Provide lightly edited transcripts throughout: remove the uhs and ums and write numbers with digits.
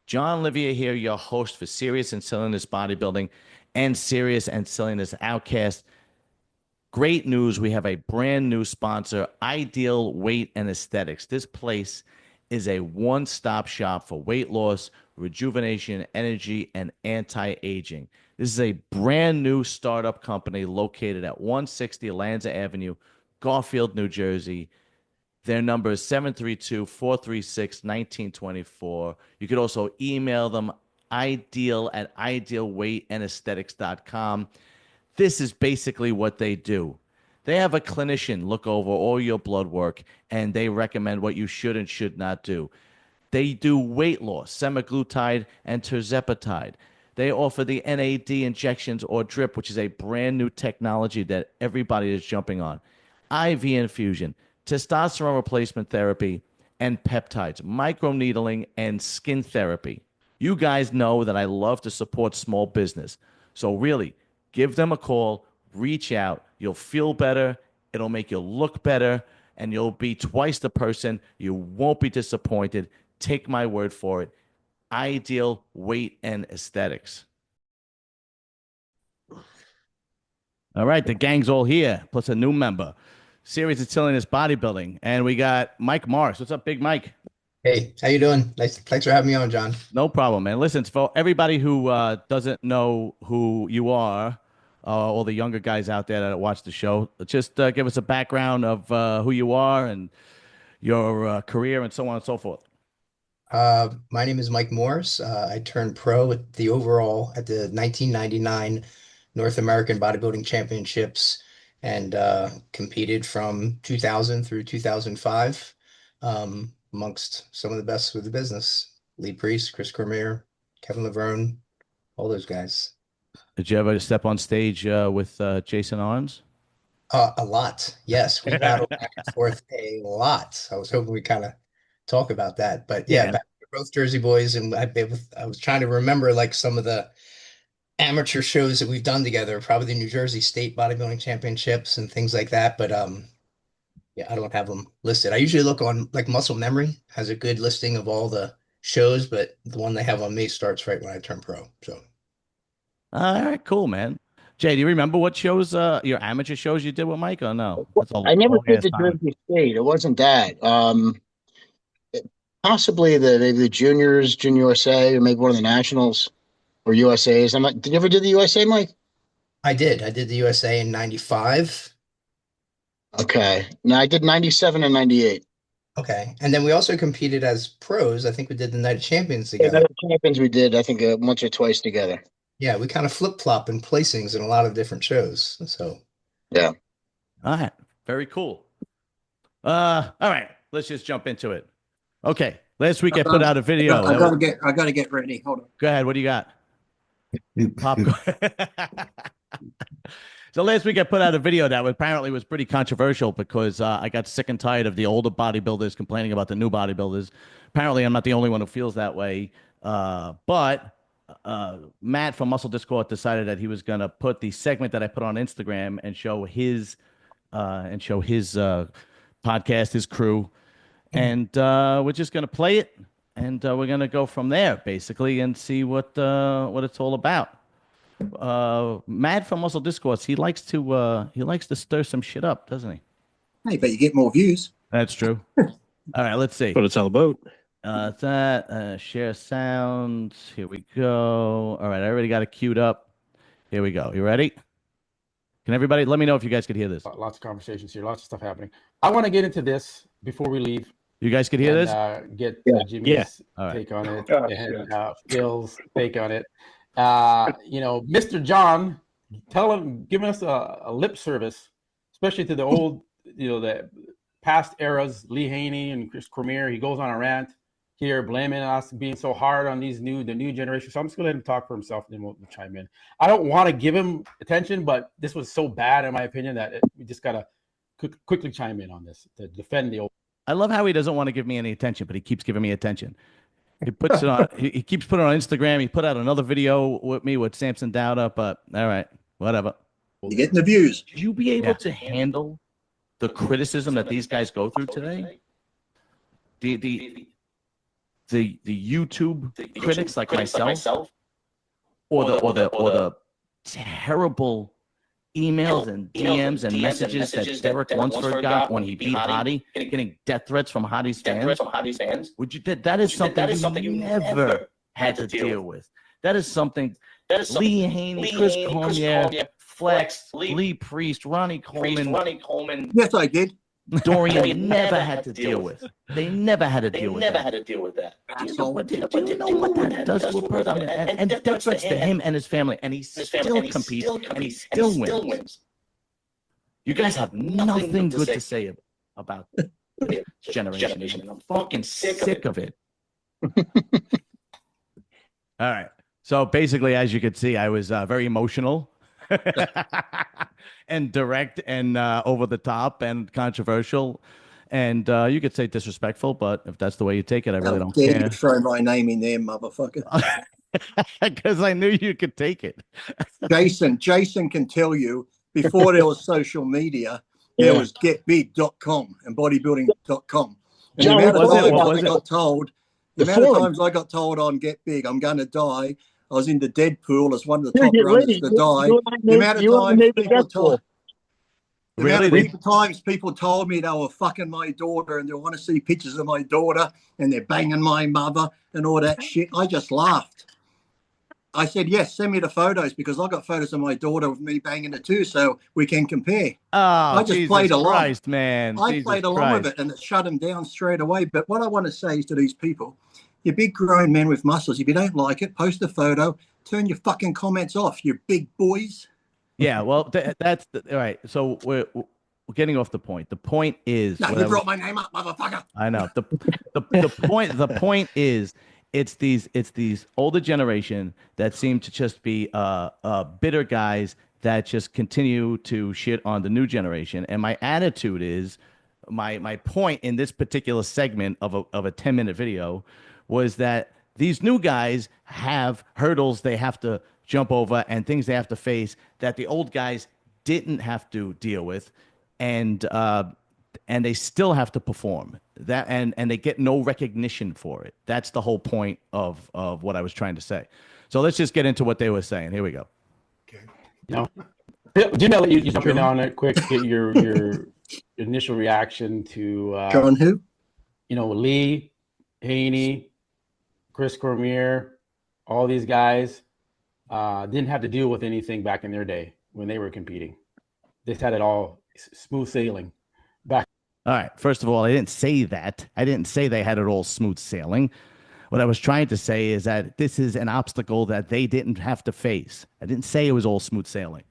John Livier here, your host for Serious and Silliness Bodybuilding and Serious and Silliness Outcast. Great news. We have a brand new sponsor, Ideal Weight and Aesthetics. This place is a one-stop shop for weight loss, rejuvenation, energy, and anti-aging. This is a brand new startup company located at 160 Lanza Avenue, Garfield, New Jersey. Their number is 732-436-1924. You could also email them ideal@idealweightandaesthetics.com. This is basically what they do. They have a clinician look over all your blood work and they recommend what you should and should not do. They do weight loss, semaglutide and tirzepatide. They offer the NAD injections or drip, which is a brand new technology that everybody is jumping on. IV infusion, testosterone replacement therapy, and peptides, microneedling, and skin therapy. You guys know that I love to support small business. So really, give them a call, reach out. You'll feel better. It'll make you look better, and you'll be twice the person. You won't be disappointed. Take my word for it. Ideal Weight and Aesthetics. All right, the gang's all here, plus a new member. Serious and Silliness Bodybuilding. And we got Mike Morris. What's up, Big Mike? Hey, how you doing? Thanks for having me on, John. No problem, man. Listen, for everybody who doesn't know who you are, all the younger guys out there that watch the show, just give us a background of who you are and your career and so on and so forth. My name is Mike Morris. I turned pro at the 1999 North American Bodybuilding Championships and competed from 2000 through 2005 amongst some of the best with the business. Lee Priest, Chris Cormier, Kevin Laverne, all those guys. Did you ever step on stage with Jason Arns? A lot. Yes, we battled back and forth a lot. I was hoping we kind of talk about that. But yeah, Yeah. we're both Jersey boys, and I was trying to remember like some of the amateur shows that we've done together, probably the New Jersey State Bodybuilding Championships and things like that. But yeah, I don't have them listed. I usually look on like Muscle Memory has a good listing of all the shows, but the one they have on me starts right when I turn pro. So All right, cool, man. Jay, do you remember what shows, your amateur shows you did with Mike or no? That's a I never long did ass the time. Jersey State. It wasn't that. Possibly maybe the juniors, Junior USA, or maybe one of the nationals or USA's. I'm not. Did you ever do the USA, Mike? I did. I did the USA in '95. Okay. No, I did 97 and 98. Okay. And then we also competed as pros. I think we did the Night of Champions Yeah, together. the champions we did, I think, once or twice together. Yeah, we kind of flip-flop in placings in a lot of different shows. So Yeah. All right, very cool. All right, let's just jump into it. Okay, last week I put out a video. I gotta get ready. Hold on. Go ahead. What do you got? Popcorn. So last week I put out a video that apparently was pretty controversial because I got sick and tired of the older bodybuilders complaining about the new bodybuilders. Apparently, I'm not the only one who feels that way. But Matt from Muscle Discord decided that he was going to put the segment that I put on Instagram and show his podcast, his crew, and we're just going to play it, and we're going to go from there basically and see what it's all about. Matt from Muscle Discourse, he likes to stir some shit up, doesn't he? Hey, but you get more views. That's true. All right, let's see. What it's all about. Share sounds. Here we go. All right, I already got it queued up. Here we go. You ready? Can everybody let me know if you guys could hear this? Lots of conversations here, lots of stuff happening. I want to get into this before we leave. You guys could hear this? Get Jimmy's All right. take on it and Phil's take on it. Mr. John, give us a lip service, especially to the old, the past eras, Lee Haney and Chris Cormier. He goes on a rant here, blaming us being so hard on the new generation. So I'm just gonna let him talk for himself, and then we'll chime in. I don't want to give him attention, but this was so bad, in my opinion, that we just gotta quickly chime in on this to defend the old. I love how he doesn't want to give me any attention, but he keeps giving me attention. He puts it on. He keeps putting it on Instagram. He put out another video with me with Samson Dowda, but all right, whatever. You're getting the views. Would you be able to handle the criticism that these guys go through today? the YouTube critics like myself, or the terrible emails and DMs and messages that Derek Lunsford got when he beat Hottie, getting death threats from Hottie's fans. Would you? That is something you never had to deal with. That is something Lee Haney, Chris Cormier, Flex, Lee Priest, Ronnie Coleman. Yes, I did. Dorian never had to deal with. They never had to deal with that. Asshole. Do you know what that does to a person? And death threats to him and his family, and he still competes, and he still wins. You guys have nothing good to say about this generation. I'm fucking sick of it. All right. So basically, as you could see, I was very emotional and direct and over the top and controversial. And you could say disrespectful, but if that's the way you take it, I really don't dare care. you throw my name in there, motherfucker. Because I knew you could take it. Jason can tell you before there was social media, there was getbig.com and bodybuilding.com. And John, the amount of what times was I it? got told, The the amount of forum. times I got told on Get Big, I'm going to die. I was in the dead pool as one of the Here, top get runners ready. to die. You The amount of times people told, the amount Really? of times people told me they were fucking my daughter and they want to see pictures of my daughter and they're banging my mother and all that shit. I just laughed. I said, yes, send me the photos because I got photos of my daughter with me banging her too, so we can compare. Oh, I just Jesus played along. Christ, man. I Jesus played along Christ. with it and it shut them down straight away. But what I want to say is to these people, you big grown men with muscles, if you don't like it, post a photo, turn your fucking comments off, you big boys. Yeah, well, that's all right. So we're getting off the point. The point is, No, you brought my name up, motherfucker. I know the point is it's these older generation that seem to just be bitter guys that just continue to shit on the new generation. And my attitude is my point in this particular segment of a 10-minute video was that these new guys have hurdles they have to jump over and things they have to face that the old guys didn't have to deal with, and they still have to perform that, and they get no recognition for it. That's the whole point of what I was trying to say. So let's just get into what they were saying. Here we go. No. Janelle, you jump in on it quick. Get your initial reaction to John who? Lee, Haney, Chris Cormier, all these guys didn't have to deal with anything back in their day when they were competing. They had it all smooth sailing back. All right. First of all, I didn't say that. I didn't say they had it all smooth sailing. What I was trying to say is that this is an obstacle that they didn't have to face. I didn't say it was all smooth sailing.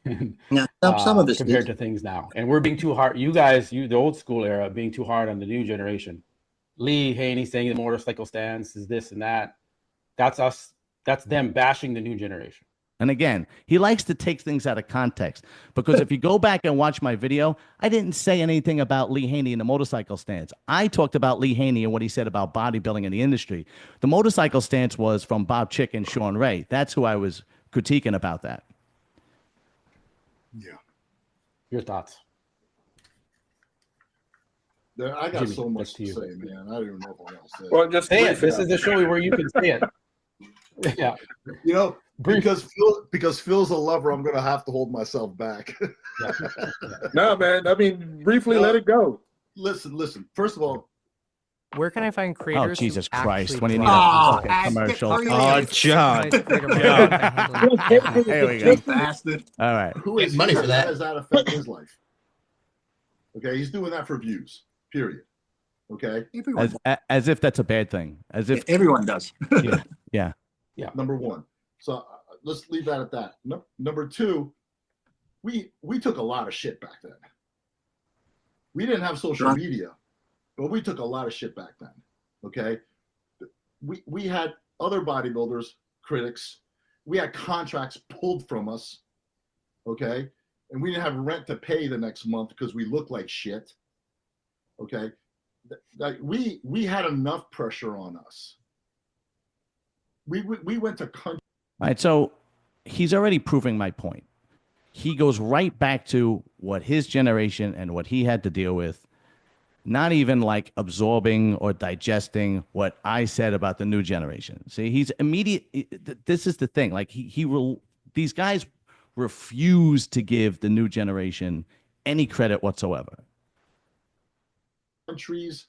Yeah, some of us compared did. to things now, and we're being too hard. You guys, the old school era, being too hard on the new generation. Lee Haney saying the motorcycle stance is this and that. That's us. That's them bashing the new generation. And again, he likes to take things out of context, because if you go back and watch my video, I didn't say anything about Lee Haney and the motorcycle stance. I talked about Lee Haney and what he said about bodybuilding in the industry. The motorcycle stance was from Bob Chick and Sean Ray. That's who I was critiquing about that. Yeah. Your thoughts? I got Jimmy, so much that's to you. say, man. I don't even know if I want to say Well, just Say it. brief This up. is the show where you can say it. Yeah. You know, Brief. because Phil's a lover, I'm going to have to hold myself back. No, man. I mean, briefly No. let it go. Listen. First of all, Where can I find creators? Oh, who Jesus actually Christ. When you need Oh, a fucking commercial. Oh, John. There we go. bastard. All right. who is Get money he? for that. How does that affect his life? Okay, he's doing that for views, period. Okay, Everyone, As if that's a bad thing. As if, everyone does. yeah. number one. So let's leave that at that. Number two, we took a lot of shit back then. We didn't have social Sure. media, but we took a lot of shit back then. Okay, we had other bodybuilders, critics. We had contracts pulled from us. Okay, and we didn't have rent to pay the next month because we looked like shit. Okay, like we had enough pressure on us. We went to country. All right, so he's already proving my point. He goes right back to what his generation and what he had to deal with. not even like absorbing or digesting what I said about the new generation. See, he's immediate. This is the thing. Like he will. These guys refuse to give the new generation any credit whatsoever. Countries,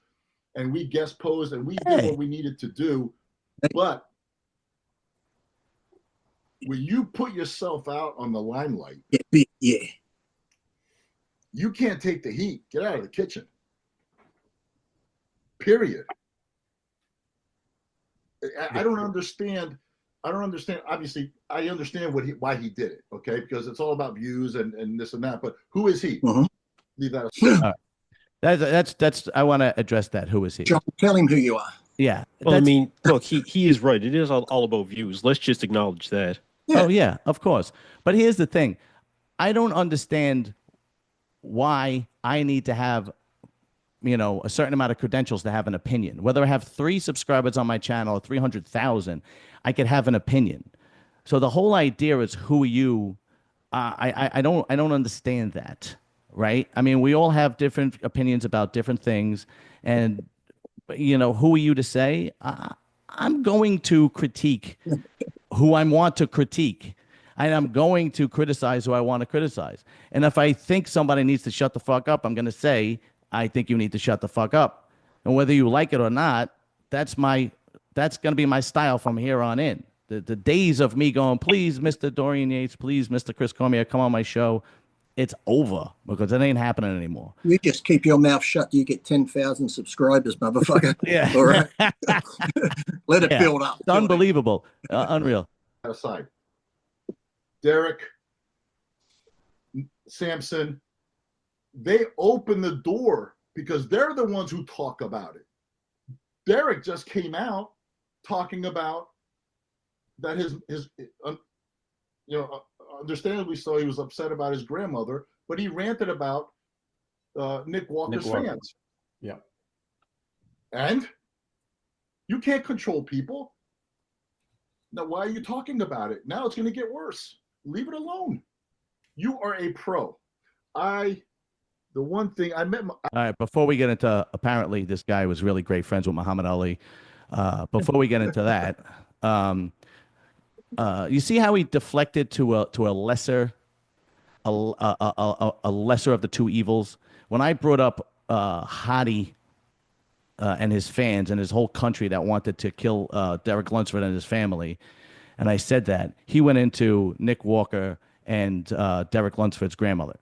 and we guest posed, and we Hey. did what we needed to do. But when you put yourself out on the limelight, Yeah. you can't take the heat. Get out of the kitchen. Period. I don't understand. I don't understand. Obviously, I understand why he did it. Okay, because it's all about views and this and that. But who is he? Mhm. Leave that aside. That's. I want to address that. Who is he? John, tell him who you are. Yeah. Well, I that's- mean, look, he is right. It is all about views. Let's just acknowledge that. Yeah. Oh yeah, of course. But here's the thing: I don't understand why I need to have, a certain amount of credentials to have an opinion. Whether I have 3 subscribers on my channel or 300,000, I could have an opinion. So the whole idea is, who are you? I don't understand that, right? I mean, we all have different opinions about different things, and who are you to say? I'm going to critique who I want to critique, and I'm going to criticize who I want to criticize. And if I think somebody needs to shut the fuck up, I'm going to say, I think you need to shut the fuck up. And whether you like it or not, that's going to be my style from here on in. The days of me going, please, Mr. Dorian Yates, please, Mr. Chris Cormier, come on my show, it's over, because it ain't happening anymore. You just keep your mouth shut. You get 10,000 subscribers, motherfucker. Yeah. All right. Let it Yeah. build up. It's unbelievable. Unreal. Aside, Derek, Samson, they open the door because they're the ones who talk about it. Derek just came out talking about that his understandably so, he was upset about his grandmother, but he ranted about Nick Walker's fans. Yeah. And you can't control people. Now, why are you talking about it? Now it's going to get worse. Leave it alone. You are a pro. The one thing I met. All right, before we get into, apparently this guy was really great friends with Muhammad Ali. Before we get into that, you see how he deflected to a lesser, a lesser of the two evils. When I brought up Hadi and his fans and his whole country that wanted to kill Derek Lunsford and his family, and I said that, he went into Nick Walker and Derek Lunsford's grandmother.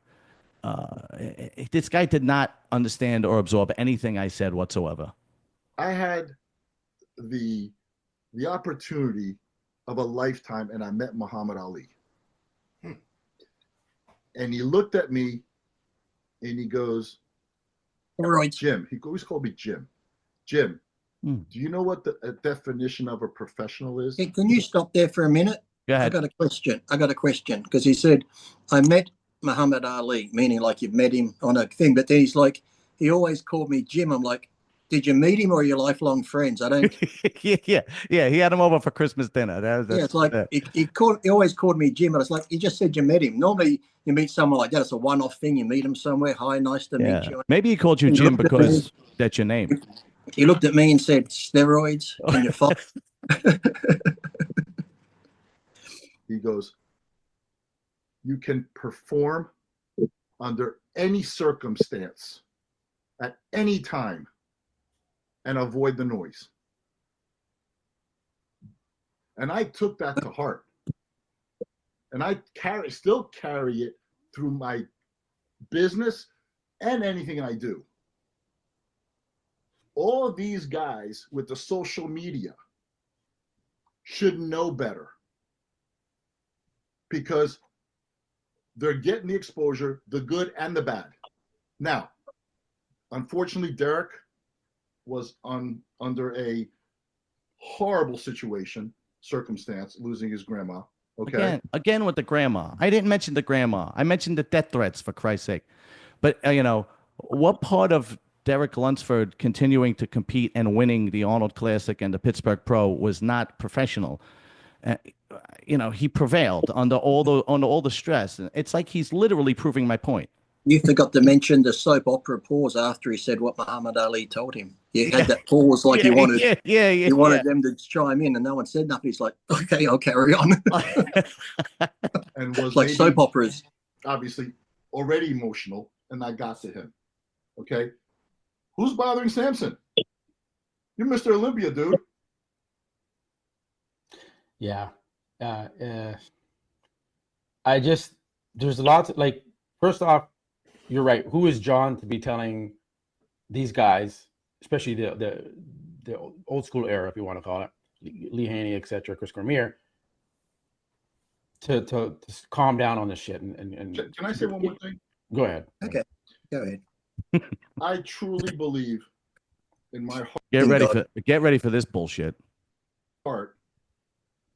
This guy did not understand or absorb anything I said whatsoever. I had the opportunity of a lifetime, and I met Muhammad Ali. And he looked at me and he goes, All right. Jim. He always called me Jim. Jim, Hmm. do you know what the definition of a professional is? Hey, can you stop there for a minute? Go ahead. I got a question because he said, I met Muhammad Ali, meaning like you've met him on a thing, but then he's like, he always called me Jim. I'm like, did you meet him or are you lifelong friends? I don't. yeah. He had him over for Christmas dinner. Yeah, it's like he always called me Jim, and it's like, you just said you met him. Normally, you meet someone like that, it's a one-off thing. You meet him somewhere. Hi, nice to meet you. Maybe he called you He Jim looked at because me. that's your name. He looked at me and said, steroids in your fuck. He goes, you can perform under any circumstance at any time and avoid the noise. And I took that to heart. And I still carry it through my business and anything I do. All of these guys with the social media should know better, because they're getting the exposure, the good and the bad. Now, unfortunately, Derek was under a horrible circumstance, losing his grandma. Okay. Again with the grandma. I didn't mention the grandma. I mentioned the death threats, for Christ's sake. But, what part of Derek Lunsford continuing to compete and winning the Arnold Classic and the Pittsburgh Pro was not professional? He prevailed under all the stress. It's like he's literally proving my point. You forgot to mention the soap opera pause after he said what Muhammad Ali told him. He had that pause like he wanted them to chime in, and no one said nothing. He's like, okay, I'll carry on. And was like soap operas. Obviously already emotional, and that got to him. Okay? Who's bothering Samson? You're Mr. Olympia, dude. Yeah. There's lots of, like, first off, you're right. Who is John to be telling these guys, especially the old school era, if you want to call it, Lee Haney, etc., Chris Cormier, to calm down on this shit? And Can I say one more thing? Go ahead. Okay, go ahead. I truly believe in my heart. Get ready for this bullshit.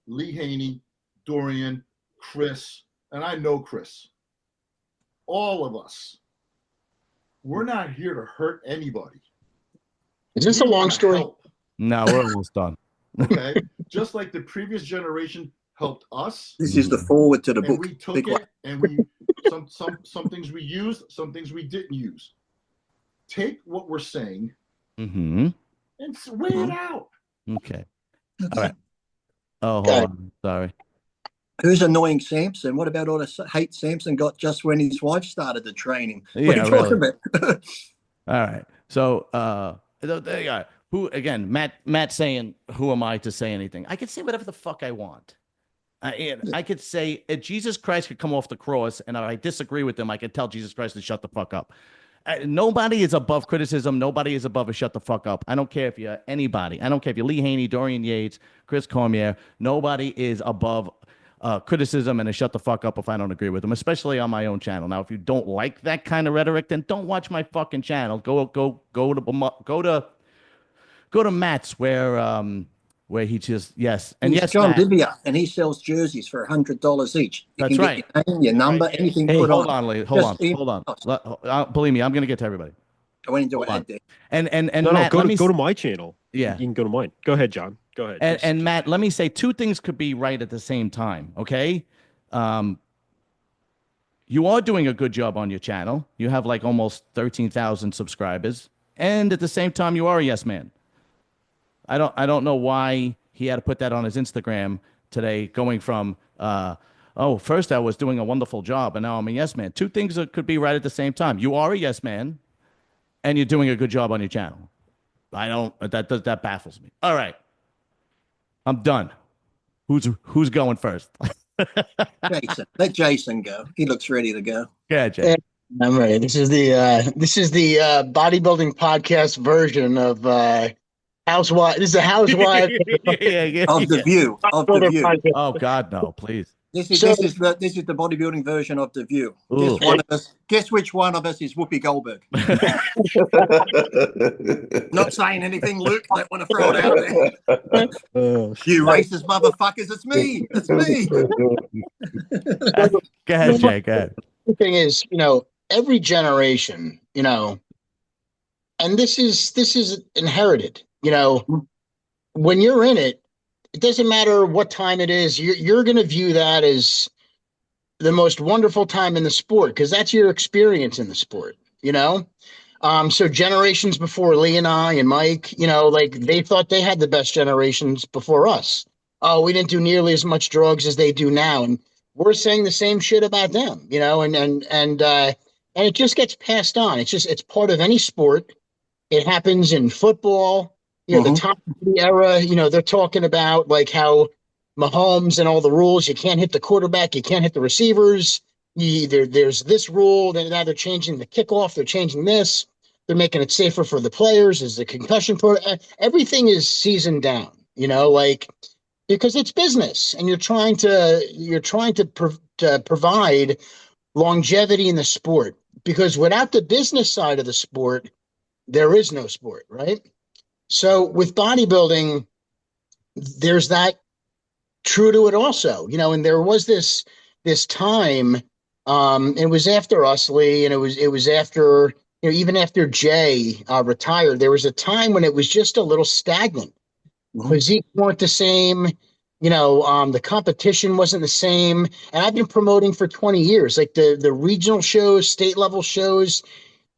Lee Haney, Dorian, Chris, and I know Chris. All of us. We're not here to hurt anybody. Is this a long story? No, we're almost done. Okay. Just like the previous generation helped us. This is the forward to the book. We took it, and we some things we used, some things we didn't use. Take what we're saying and weigh it out. Okay. All right. Oh, hold on. Sorry. Who's annoying Samson? What about all the hate Samson got just when his wife started to train him? Yeah, what are you talking about? All right. So, there you are. Who again? Matt saying, "Who am I to say anything?" I could say whatever the fuck I want. I could say Jesus Christ could come off the cross, and if I disagree with him, I could tell Jesus Christ to shut the fuck up. Nobody is above criticism. Nobody is above a shut the fuck up. I don't care if you're anybody. I don't care if you're Lee Haney, Dorian Yates, Chris Cormier. Nobody is above criticism and a shut the fuck up if I don't agree with them, especially on my own channel. Now, if you don't like that kind of rhetoric, then don't watch my fucking channel. Go to Matt's where he just and he's yes, John Matt, Livia, and he sells jerseys for $100 each. You That's can right. Get your name, your number, anything. Hey, put hold on. on, lady. Hold on. Believe me, I'm gonna get to everybody. I went into ad there. And No, Matt, go to my channel. Yeah, you can go to mine. Go ahead, John. Go ahead. And Matt, let me say two things could be right at the same time. Okay, you are doing a good job on your channel. You have like almost 13,000 subscribers, and at the same time, you are a yes man. I don't know why he had to put that on his Instagram today, going from first I was doing a wonderful job, and now I'm a yes man. Two things that could be right at the same time. You are a yes man, and you're doing a good job on your channel. That baffles me. All right, I'm done. Who's going first? Jason, let Jason go. He looks ready to go. Yeah, Jason. I'm ready. This is the bodybuilding podcast version of Housewife. This is a Housewife of the View. Of the View. Oh God, no! Please. This is the bodybuilding version of the View. Guess which one of us is Whoopi Goldberg? Not saying anything, Luke. I don't want to throw it out there. You racist motherfuckers! It's me. It's me. Go ahead, Jay. Go ahead. The thing is, every generation, and this is inherited. When you're in it, it doesn't matter what time it is. You're going to view that as the most wonderful time in the sport because that's your experience in the sport. So generations before Lee and I and Mike, they thought they had the best generations before us. Oh, we didn't do nearly as much drugs as they do now, and we're saying the same shit about them. And it just gets passed on. It's part of any sport. It happens in football. The Tom Brady era, they're talking about like how Mahomes and all the rules, you can't hit the quarterback, you can't hit the receivers. There's this rule, then now they're changing the kickoff, they're changing this, they're making it safer for the players, is the concussion everything is seasoned down, because it's business and you're trying to provide longevity in the sport, because without the business side of the sport, there is no sport, right? So with bodybuilding, there's that true to it also, and there was this time, it was after us, Lee, and it was after, even after Jay retired, there was a time when it was just a little stagnant. Physiques weren't the same. The competition wasn't the same. And I've been promoting for 20 years, like the regional shows, state level shows,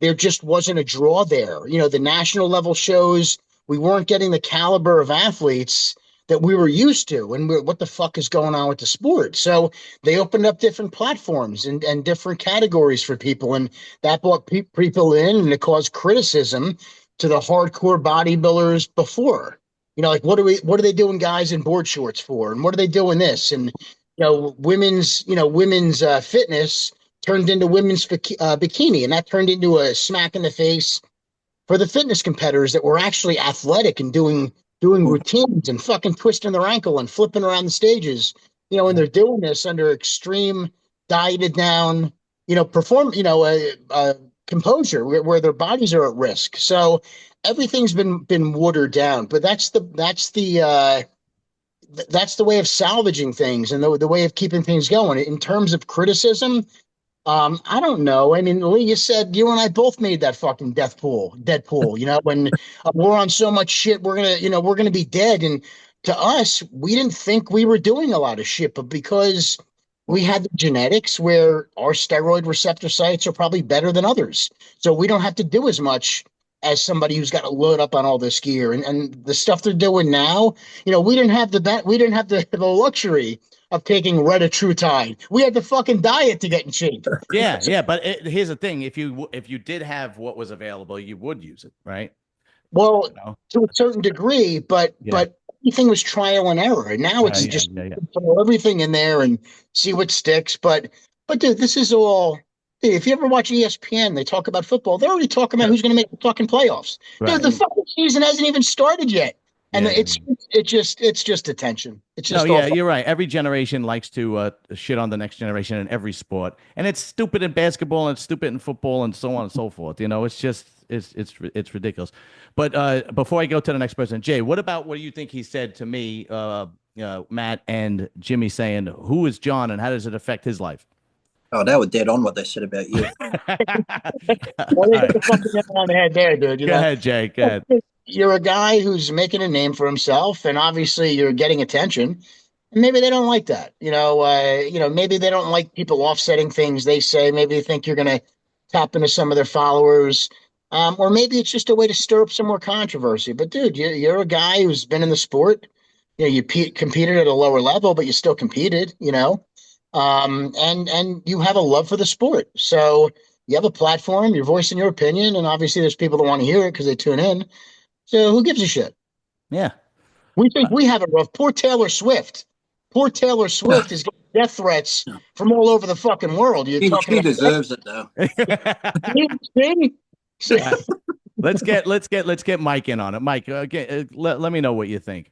there just wasn't a draw there. The national level shows, we weren't getting the caliber of athletes that we were used to. And what the fuck is going on with the sport? So they opened up different platforms and different categories for people. And that brought people in, and it caused criticism to the hardcore bodybuilders before. Like what are they doing guys in board shorts for? And what are they doing this? And women's fitness turned into women's bikini, and that turned into a smack in the face for the fitness competitors that were actually athletic and doing routines and fucking twisting their ankle and flipping around the stages. And they're doing this under extreme dieted down, composure where their bodies are at risk. So everything's been watered down, but that's the way of salvaging things and the way of keeping things going. In terms of criticism, I don't know. I mean, Lee, you said you and I both made that fucking Deadpool, when we're on so much shit, we're gonna be dead. And to us, we didn't think we were doing a lot of shit, but because we had the genetics where our steroid receptor sites are probably better than others. So we don't have to do as much as somebody who's got to load up on all this gear and the stuff they're doing now. We didn't have the luxury of taking retatrutide. We had the fucking diet to get in shape. Yeah. But here's the thing: if you did have what was available, you would use it, right? Well, to a certain degree, but everything was trial and error. And now it's just throw everything in there and see what sticks. But dude, this is all. If you ever watch ESPN, they talk about football. They're already talking about who's going to make the fucking playoffs. Right. Dude, the fucking season hasn't even started yet. And it's just attention. It's just you're right. Every generation likes to shit on the next generation in every sport, and it's stupid in basketball and it's stupid in football and so on and so forth. It's just it's ridiculous. But before I go to the next person, Jay, what do you think he said to me, Matt and Jimmy, saying who is John and how does it affect his life? Oh, they were dead on what they said about you. Well, they hit the fucking nail on the head there, dude. Go ahead, Jay. Go ahead. You're a guy who's making a name for himself, and obviously you're getting attention. And maybe they don't like that. Maybe they don't like people offsetting things they say. Maybe they think you're going to tap into some of their followers. Or maybe it's just a way to stir up some more controversy. But, dude, you're a guy who's been in the sport. You competed at a lower level, but you still competed, and you have a love for the sport. So you have a platform, you're voicing your opinion, and obviously there's people that want to hear it because they tune in. So who gives a shit? Yeah. We think we have it rough. Poor Taylor Swift. Is getting death threats from all over the fucking world. He deserves it, though. Let's get Mike in on it. Mike, let me know what you think.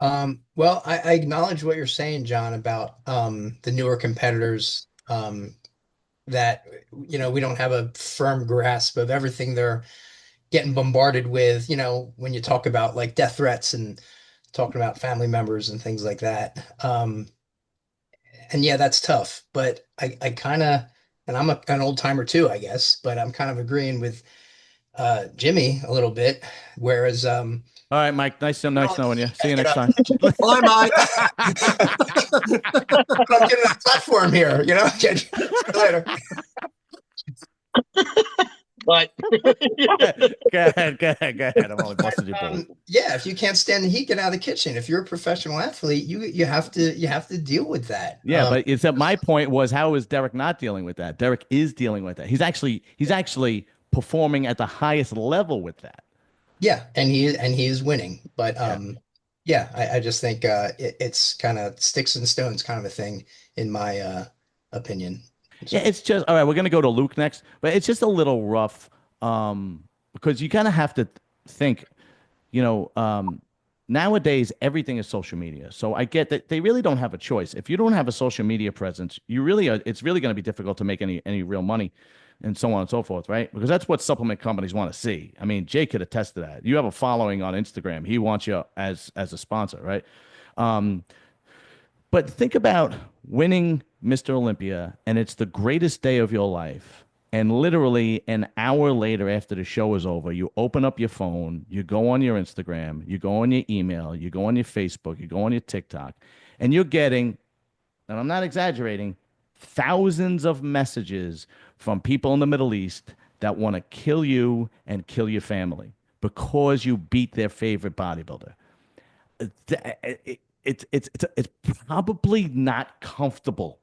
Well, I acknowledge what you're saying, John, about the newer competitors, that we don't have a firm grasp of everything they're getting bombarded with, when you talk about like death threats and talking about family members and things like that. And yeah, that's tough, but I kind of, and I'm an old timer too, I guess, but I'm kind of agreeing with Jimmy a little bit. Whereas, all right, Mike, nice knowing you. See you next time. Bye, Mike. I'm getting a platform here, later. But go ahead. I'm only busting your balls. Yeah, if you can't stand the heat, get out of the kitchen. If you're a professional athlete, you have to deal with that. Yeah, but it's that my point was, how is Derek not dealing with that? Derek is dealing with that. He's actually performing at the highest level with that. Yeah, and he is winning. But I just think it's kind of sticks and stones kind of a thing in my opinion. Yeah, it's just all right. We're gonna go to Luke next, but it's just a little rough because you kind of have to think, nowadays everything is social media. So I get that they really don't have a choice. If you don't have a social media presence, it's really going to be difficult to make any real money, and so on and so forth, right? Because that's what supplement companies want to see. I mean, Jay could attest to that. You have a following on Instagram. He wants you as a sponsor, right? But think about winning Mr. Olympia, and it's the greatest day of your life. And literally an hour later, after the show is over, you open up your phone, you go on your Instagram, you go on your email, you go on your Facebook, you go on your TikTok, and you're getting, and I'm not exaggerating, thousands of messages from people in the Middle East that want to kill you and kill your family because you beat their favorite bodybuilder. It's probably not comfortable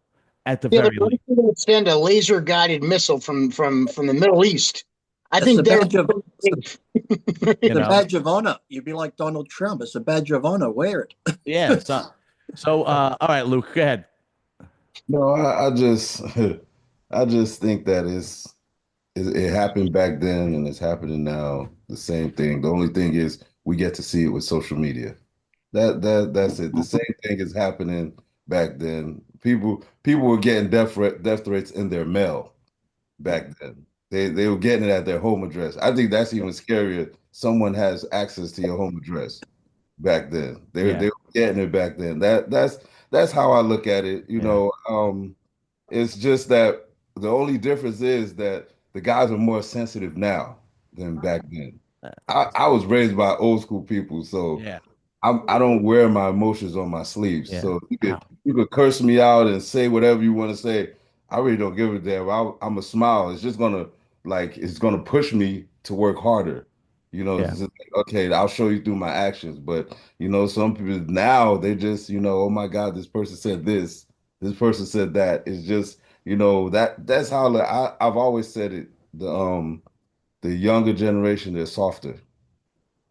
at the Yeah, they're very least. going to send a laser guided missile from the Middle East. I It's think a they're badge of safe. You the know, badge of honor. You'd be like Donald Trump. It's a badge of honor. Wear it. yeah. So, all right, Luke, go ahead. No, I just I just think that it happened back then and it's happening now. The same thing. The only thing is we get to see it with social media. That's it. The same thing is happening back then. People were getting death threats in their mail back then. They were getting it at their home address. I think that's even scarier. Someone has access to your home address back then. Yeah, They were getting it back then. That's how I look at it. You yeah, know, it's just that the only difference is that the guys are more sensitive now than back then. I was raised by old school people, so yeah, I don't wear my emotions on my sleeves. yeah. So Ow. you could curse me out and say whatever you want to say. I really don't give a damn. I'm a smile. It's just gonna it's gonna push me to work harder. You know, Yeah. it's just like, okay, I'll show you through my actions. But you know, some people now they just, you know, oh my God, this person said this person said that. It's just, you know, that's how I've always said it. The younger generation, they're softer.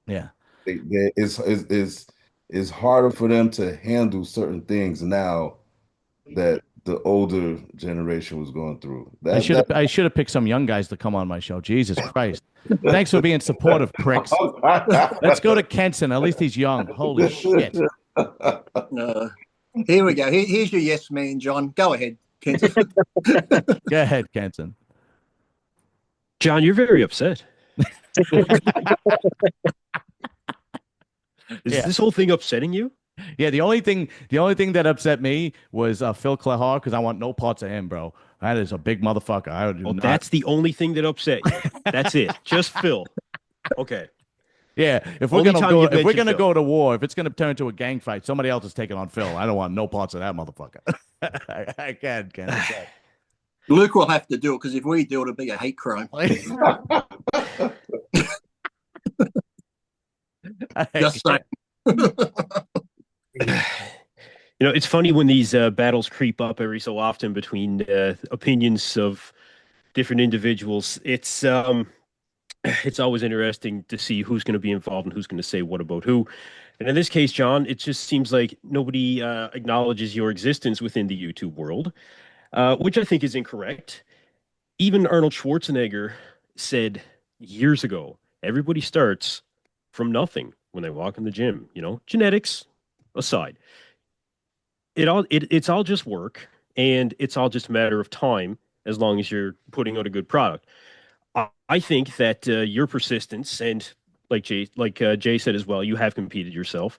Yeah. It's harder for them to handle certain things now that the older generation was going through. That I should have picked some young guys to come on my show. Jesus Christ. Thanks for being supportive, pricks. Let's go to Kenson. At least he's young. Holy shit. Here we go. Here's your yes man, John. Go ahead, Kenton. Go ahead, Kenson. John, you're very upset. Is Yeah. this whole thing upsetting you? Yeah, the only thing that upset me was Phil Klehar because I want no parts of him, bro. That is a big motherfucker. I do Oh, not. that's the only thing that upset you. That's it. Just Phil. Okay. Yeah, if we're Only gonna time go, you if we're mention gonna Phil. go to war, if it's gonna turn into a gang fight, somebody else is taking on Phil. I don't want no parts of that motherfucker. I can't. Luke will have to do it because if we do it, it'll be a hate crime. Just saying. You know, it's funny when these battles creep up every so often between opinions of different individuals. It's always interesting to see who's going to be involved and who's going to say what about who. And in this case, John, it just seems like nobody acknowledges your existence within the YouTube world, which I think is incorrect. Even Arnold Schwarzenegger said years ago, everybody starts from nothing when they walk in the gym, you know, genetics aside. It's all just work and it's all just a matter of time as long as you're putting out a good product. I think that your persistence and Jay said as well, you have competed yourself.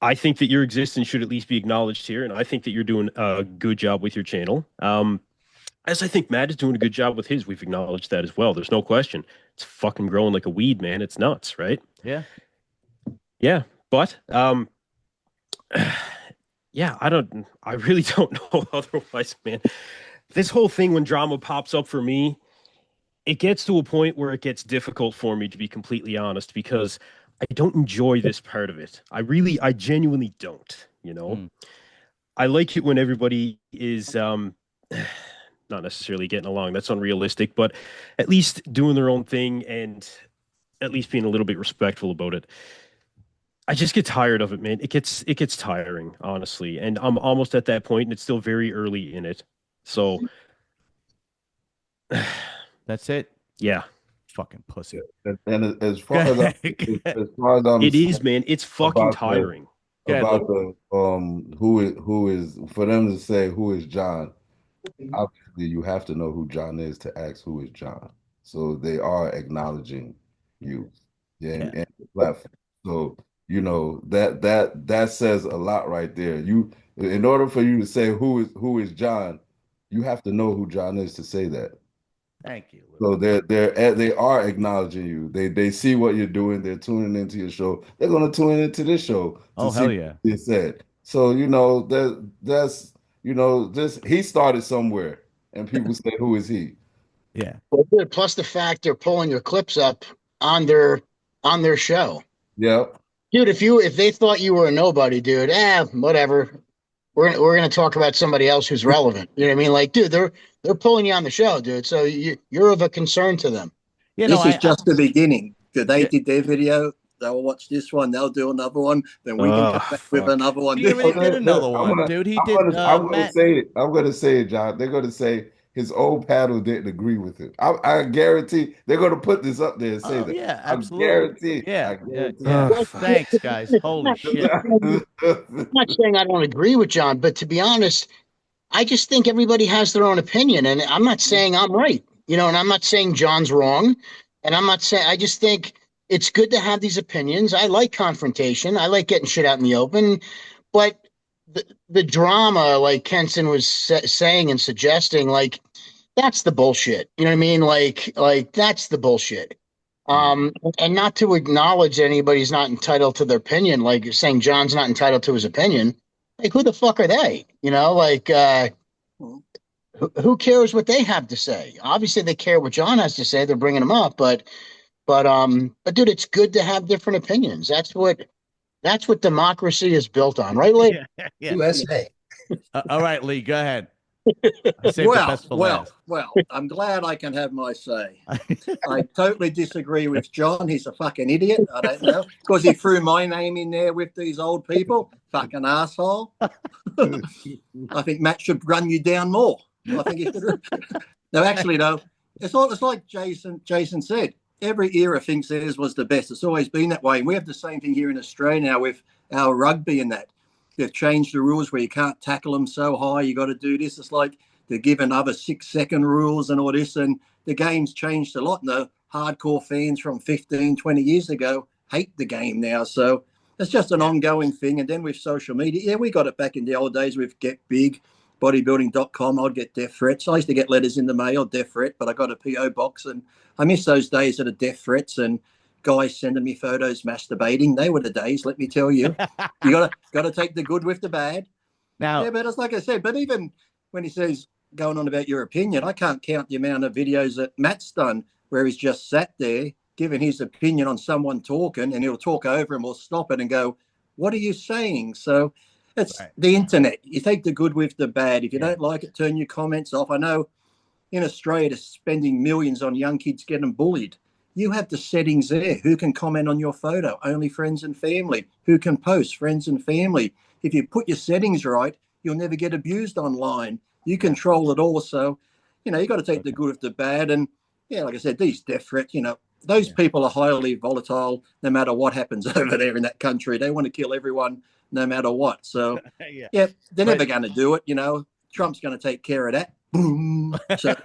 I think that your existence should at least be acknowledged here, and I think that you're doing a good job with your channel. As I think Matt is doing a good job with his, we've acknowledged that as well. There's no question. It's fucking growing like a weed, man. It's nuts, right? Yeah. Yeah, but yeah, I really don't know otherwise, man. This whole thing, when drama pops up for me, it gets to a point where it gets difficult for me, to be completely honest, because I don't enjoy this part of it. I genuinely don't, you know? I like it when everybody is not necessarily getting along. That's unrealistic, but at least doing their own thing and at least being a little bit respectful about it. I just get tired of it, man. It gets tiring, honestly. And I'm almost at that point and it's still very early in it. So That's it. yeah. Fucking pussy. And as far as I'm it is, man, it's fucking tiring. About the who is for them to say who is John, obviously you have to know who John is to ask who is John. So they are acknowledging you, and the platform. So you know that says a lot right there. In order for you to say who is John, you have to know who John is to say that. Thank you. So they are acknowledging you. They see what you're doing. They're tuning into your show. They're gonna tune into this show to Oh, see hell what yeah. you said. So that's just he started somewhere, and people say, "Who is he?" Yeah. Well, good. Plus the fact they're pulling your clips up on their show. Yep. Dude, if they thought you were a nobody, dude, whatever. We're gonna talk about somebody else who's relevant. You know what I mean? Like, dude, they're pulling you on the show, dude. So you're of a concern to them. You know, This is just the beginning. They Yeah. did their video. They'll watch this one. They'll do another one. Then we can come back with another one. He already did another one, dude. He did I'm gonna Matt. say it. I'm gonna say it, John. They're gonna say his old panel didn't agree with it. I guarantee they're gonna put this up there and say Oh that. yeah, I absolutely. guarantee. Yeah, I yeah, guarantee. yeah. Well, Thanks, guys. Holy shit. I'm not saying I don't agree with John, but to be honest, I just think everybody has their own opinion, and I'm not saying I'm right, and I'm not saying John's wrong, and I'm not saying I just think it's good to have these opinions. I like confrontation. I like getting shit out in the open, but the drama, like Kenson was saying and suggesting, like that's the bullshit. You know what I mean? Like that's the bullshit. And not to acknowledge that anybody's not entitled to their opinion, like you're saying John's not entitled to his opinion. Like who the fuck are they? Who cares what they have to say? Obviously they care what John has to say. They're bringing him up, but dude, it's good to have different opinions. That's what democracy is built on, right, Lee? Yeah. USA. All right, Lee, go ahead. I saved the best for last. Well, I'm glad I can have my say. I totally disagree with John. He's a fucking idiot. I don't know. Because he threw my name in there with these old people. Fucking asshole. I think Matt should run you down more. I think he should. No, actually, though, it's like Jason said. Every era thinks theirs was the best. It's always been that way. And we have the same thing here in Australia now with our rugby and that. They've changed the rules where you can't tackle them so high. You got to do this. It's like they're given other 6-second rules and all this. And the game's changed a lot. And the hardcore fans from 15, 20 years ago hate the game now. So it's just an ongoing thing. And then with social media, yeah, we got it back in the old days with Get Big, bodybuilding.com. I'd get death threats. I used to get letters in the mail, death threat, but I got a PO box. And I miss those days of the death threats and guys sending me photos masturbating. They were the days, let me tell you. You gotta take the good with the bad. Now, yeah, but it's like I said, but even when he says going on about your opinion, I can't count the amount of videos that Matt's done where he's just sat there giving his opinion on someone talking and he'll talk over him or stop it and go, what are you saying? So it's the internet. You take the good with the bad. If you don't like it, turn your comments off. I know in Australia, they're spending millions on young kids getting bullied. You have the settings there. Who can comment on your photo? Only friends and family. Who can post? Friends and family. If you put your settings right, you'll never get abused online. You control it all. So, you got to take the good with the bad. And yeah, like I said, these death threats, those people are highly volatile no matter what happens over there in that country. They want to kill everyone no matter what. So, yeah they're never going to do it. Trump's going to take care of that. Boom. So,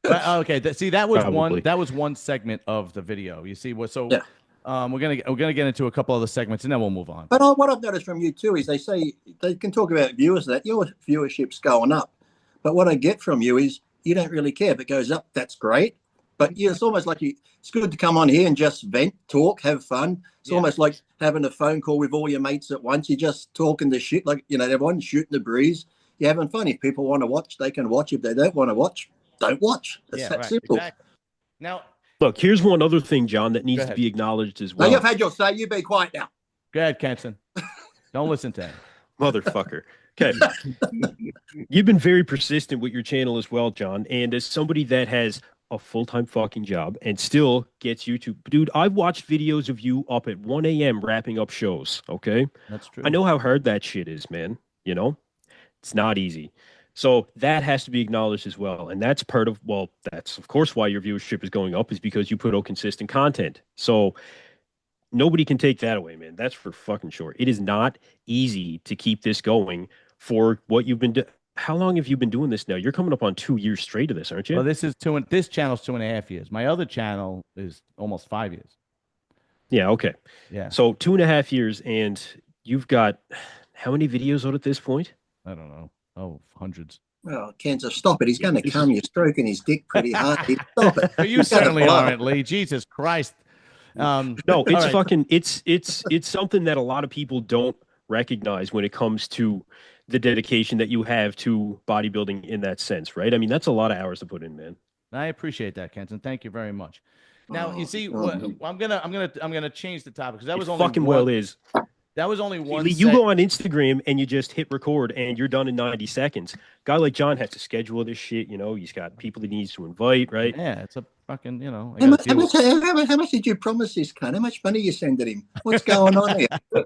okay. See, that was one segment of the video. You see what? So, we're gonna get into a couple other segments and then we'll move on. But what I've noticed from you too is they say they can talk about viewers that your viewership's going up, but what I get from you is you don't really care. If it goes up, that's great. But it's almost like it's good to come on here and just vent, talk, have fun. It's almost like having a phone call with all your mates at once. You're just talking the shit, like everyone's shooting the breeze. You're having fun. If people want to watch, they can watch. If they don't want to watch, don't watch. It's that simple. Exactly. Now, look, here's one other thing, John, that needs to be acknowledged as well. Now, you've had your say. You be quiet now. Go ahead, Kenson. Don't listen to him. Motherfucker. Okay. You've been very persistent with your channel as well, John. And as somebody that has a full-time fucking job and still gets YouTube, dude, I've watched videos of you up at 1 a.m. wrapping up shows, okay? That's true. I know how hard that shit is, man. It's not easy. So that has to be acknowledged as well. And that's that's of course why your viewership is going up, is because you put out consistent content. So nobody can take that away, man. That's for fucking sure. It is not easy to keep this going for what you've been doing. How long have you been doing this now? You're coming up on 2 years straight of this, aren't you? Well, this channel's 2.5 years. My other channel is almost 5 years. Yeah, okay. Yeah. So 2.5 years, and you've got how many videos out at this point? I don't know. Oh, hundreds. Oh, Kenzo, stop it. He's going to come. You're stroking his dick pretty hard. Stop it. You certainly aren't, Lee. Jesus Christ. No, all it's right. fucking it's something that a lot of people don't recognize when it comes to the dedication that you have to bodybuilding in that sense, right? I mean, that's a lot of hours to put in, man. I appreciate that, Kenton. Thank you very much. Now, you see, God. I'm gonna change the topic because that was It only fucking one, well is. that was only one. Lee, you go on Instagram and you just hit record and you're done in 90 seconds. Guy like John has to schedule this shit, you know, he's got people he needs to invite, right? Yeah, it's a fucking, you know. How much did you promise this cunt? How much money you sending him? What's going on here? All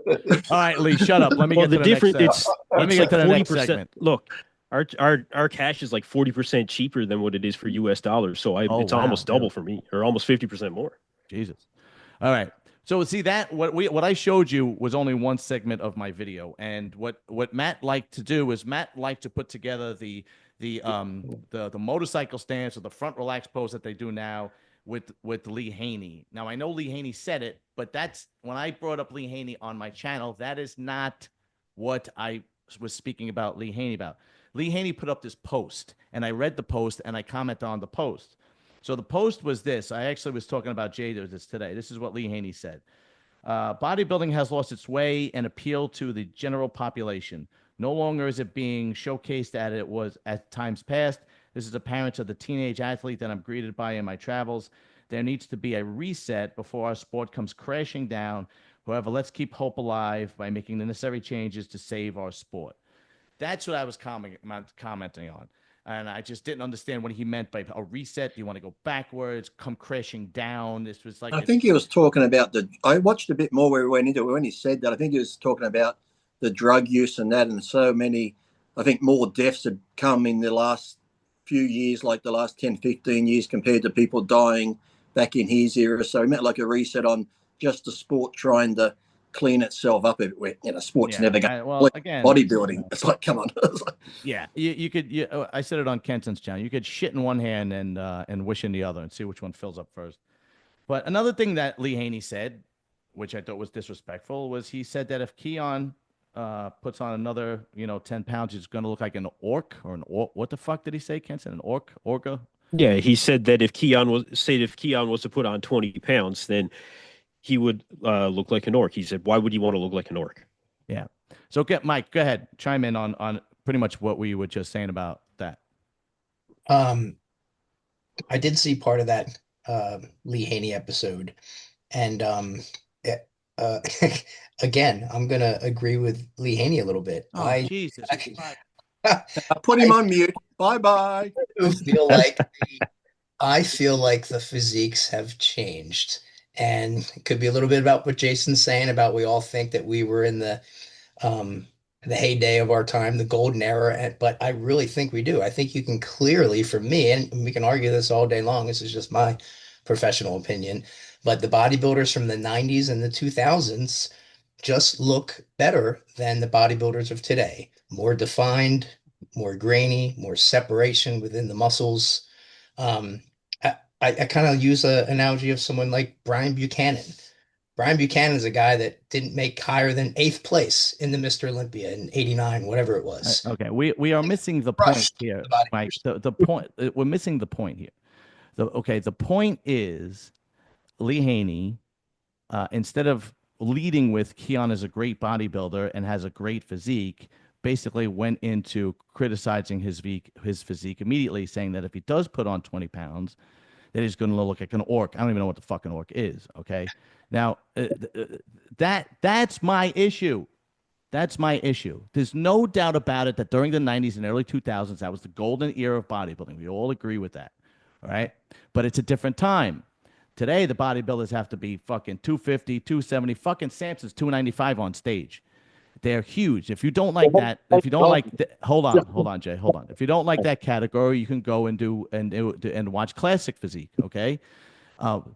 right, Lee, shut up. Let me Well, get the to the difference next Let me it's get like to the next 40%. segment. Look, our cash is like 40% cheaper than what it is for US dollars. So it's almost double for me, or almost 50% more. Jesus. All right. So see that what I showed you was only one segment of my video, and what Matt liked to do is Matt liked to put together the motorcycle stance or the front relax pose that they do now with Lee Haney. Now I know Lee Haney said it, but that's when I brought up Lee Haney on my channel. That is not what I was speaking about Lee Haney about. Lee Haney put up this post, and I read the post and I commented on the post. So the post was this. I actually was talking about Jay this today. This is what Lee Haney said. Bodybuilding has lost its way and appeal to the general population. No longer is it being showcased as it was at times past. This is apparent to the teenage athlete that I'm greeted by in my travels. There needs to be a reset before our sport comes crashing down. However, let's keep hope alive by making the necessary changes to save our sport. That's what I was commenting on. And I just didn't understand what he meant by a reset. Do you want to go backwards, come crashing down? This was like I think he was talking about I watched a bit more where he went into it. When he said that, I think he was talking about the drug use and that, and so many, I think more deaths had come in the last few years, like the last 10, 15 years compared to people dying back in his era. So he meant like a reset on just the sport trying to clean itself up a bit. You know, sport's never going again, bodybuilding. It's like, come on. Yeah, you could. I said it on Kenton's channel. You could shit in one hand and wish in the other, and see which one fills up first. But another thing that Lee Haney said, which I thought was disrespectful, was he said that if Keon puts on another 10 pounds, he's going to look like an orc or an orc. What the fuck did he say, Kenton? An orca? Yeah, he said that if Keon was to put on 20 pounds, then he would look like an orc. He said, why would you want to look like an orc? Yeah. So Mike, go ahead, chime in on pretty much what we were just saying about that. I did see part of that Lee Haney episode, and again, I'm gonna agree with Lee Haney a little bit. Oh, Jesus Christ. Put him on mute. Bye-bye. I feel like the physiques have changed, and it could be a little bit about what Jason's saying about we all think that we were in the heyday of our time, the golden era, but I really think we do. I think you can clearly, for me, and we can argue this all day long, this is just my professional opinion, but the bodybuilders from the 90s and the 2000s just look better than the bodybuilders of today. More defined, more grainy, more separation within the muscles. I kind of use an analogy of someone like Brian Buchanan. Brian Buchanan is a guy that didn't make higher than 8th place in the Mr. Olympia in '89, whatever it was. Okay, we are missing the point here, Mike. The point we're missing the point here. The point is Lee Haney, instead of leading with Keon is a great bodybuilder and has a great physique, basically went into criticizing his physique immediately, saying that if he does put on 20 pounds, that he's going to look like an orc. I don't even know what the fucking orc is. Okay. Now, that's my issue. That's my issue. There's no doubt about it that during the 90s and early 2000s, that was the golden era of bodybuilding. We all agree with that. All right. But it's a different time. Today, the bodybuilders have to be fucking 250, 270. Fucking Samson's 295 on stage. They're huge. If you don't like that, if you don't like, hold on, Jay, hold on. If you don't like that category, you can go and watch classic physique. Okay.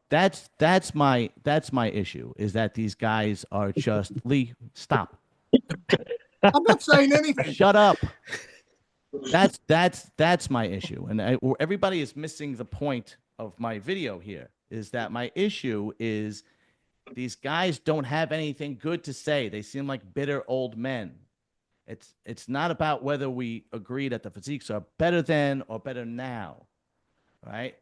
That's my issue, is that these guys are just Lee. Stop. I'm not saying anything. Shut up. That's my issue, and everybody is missing the point of my video here. Is that my issue is these guys don't have anything good to say. They seem like bitter old men. It's not about whether we agree that the physiques are better than or better now, right?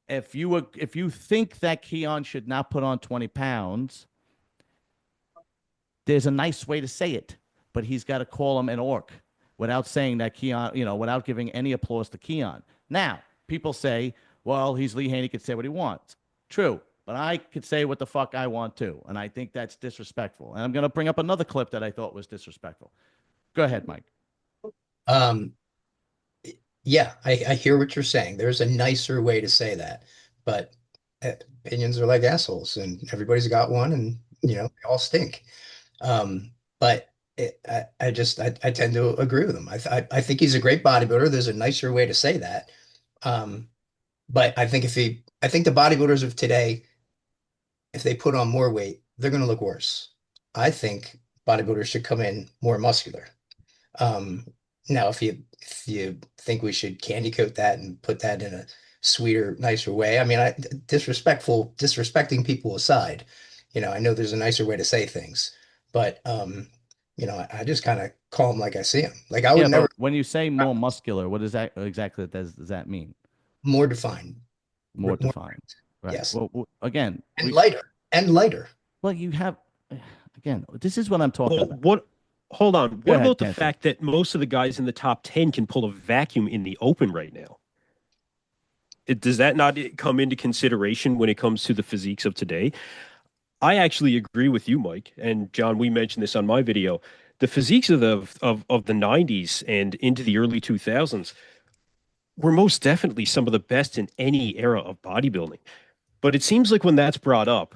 If you think that Keon should not put on 20 pounds, there's a nice way to say it, but he's got to call him an orc without saying that Keon, without giving any applause to Keon. Now, people say, well, he's Lee Haney, could say what he wants. True, but I could say what the fuck I want too. And I think that's disrespectful. And I'm going to bring up another clip that I thought was disrespectful. Go ahead, Mike. Um, yeah, I hear what you're saying. There's a nicer way to say that, but opinions are like assholes, and everybody's got one, and they all stink. But I tend to agree with him. I think he's a great bodybuilder. There's a nicer way to say that. But I think I think the bodybuilders of today, if they put on more weight, they're going to look worse. I think bodybuilders should come in more muscular. Um, Now, if you think we should candy coat that and put that in a sweeter, nicer way, I mean, disrespecting people aside, I know there's a nicer way to say things, but I just kind of call them like I see them. Like I would Yeah, never but when you say more muscular, what does that exactly does that mean? more defined, More more, defined, right? yes, Again, and lighter. well, you have again. This is what I'm talking Well, about. hold on. Go What ahead, about the Kenton. fact that most of the guys in the top 10 can pull a vacuum in the open right now? Does that not come into consideration when it comes to the physiques of today? I actually agree with you, Mike. And John, we mentioned this on my video. The physiques of the 90s and into the early 2000s were most definitely some of the best in any era of bodybuilding. But it seems like when that's brought up,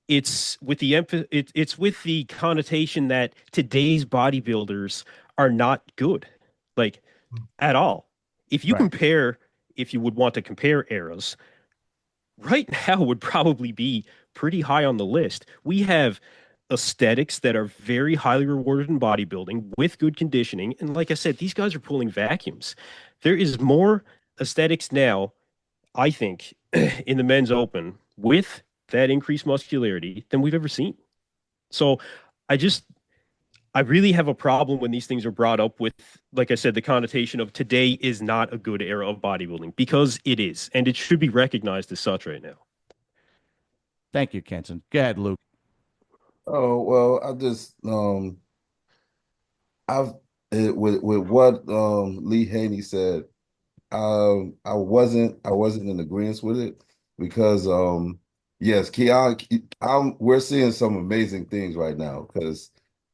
it's with it's with the connotation that today's bodybuilders are not good, like at all. If you Right. compare, if you would want to compare eras, right now would probably be pretty high on the list. We have aesthetics that are very highly rewarded in bodybuilding with good conditioning. And like I said, these guys are pulling vacuums. There is more aesthetics now, I think, in the men's open with that increased muscularity than we've ever seen. So I just, I really have a problem when these things are brought up with, like I said, the connotation of today is not a good era of bodybuilding, because it is, and it should be recognized as such right now. Thank you, Kenton. Go ahead, Luke. Oh, well, I've with what Lee Haney said, I wasn't in agreement with it because yes, Keon, we're seeing some amazing things right now because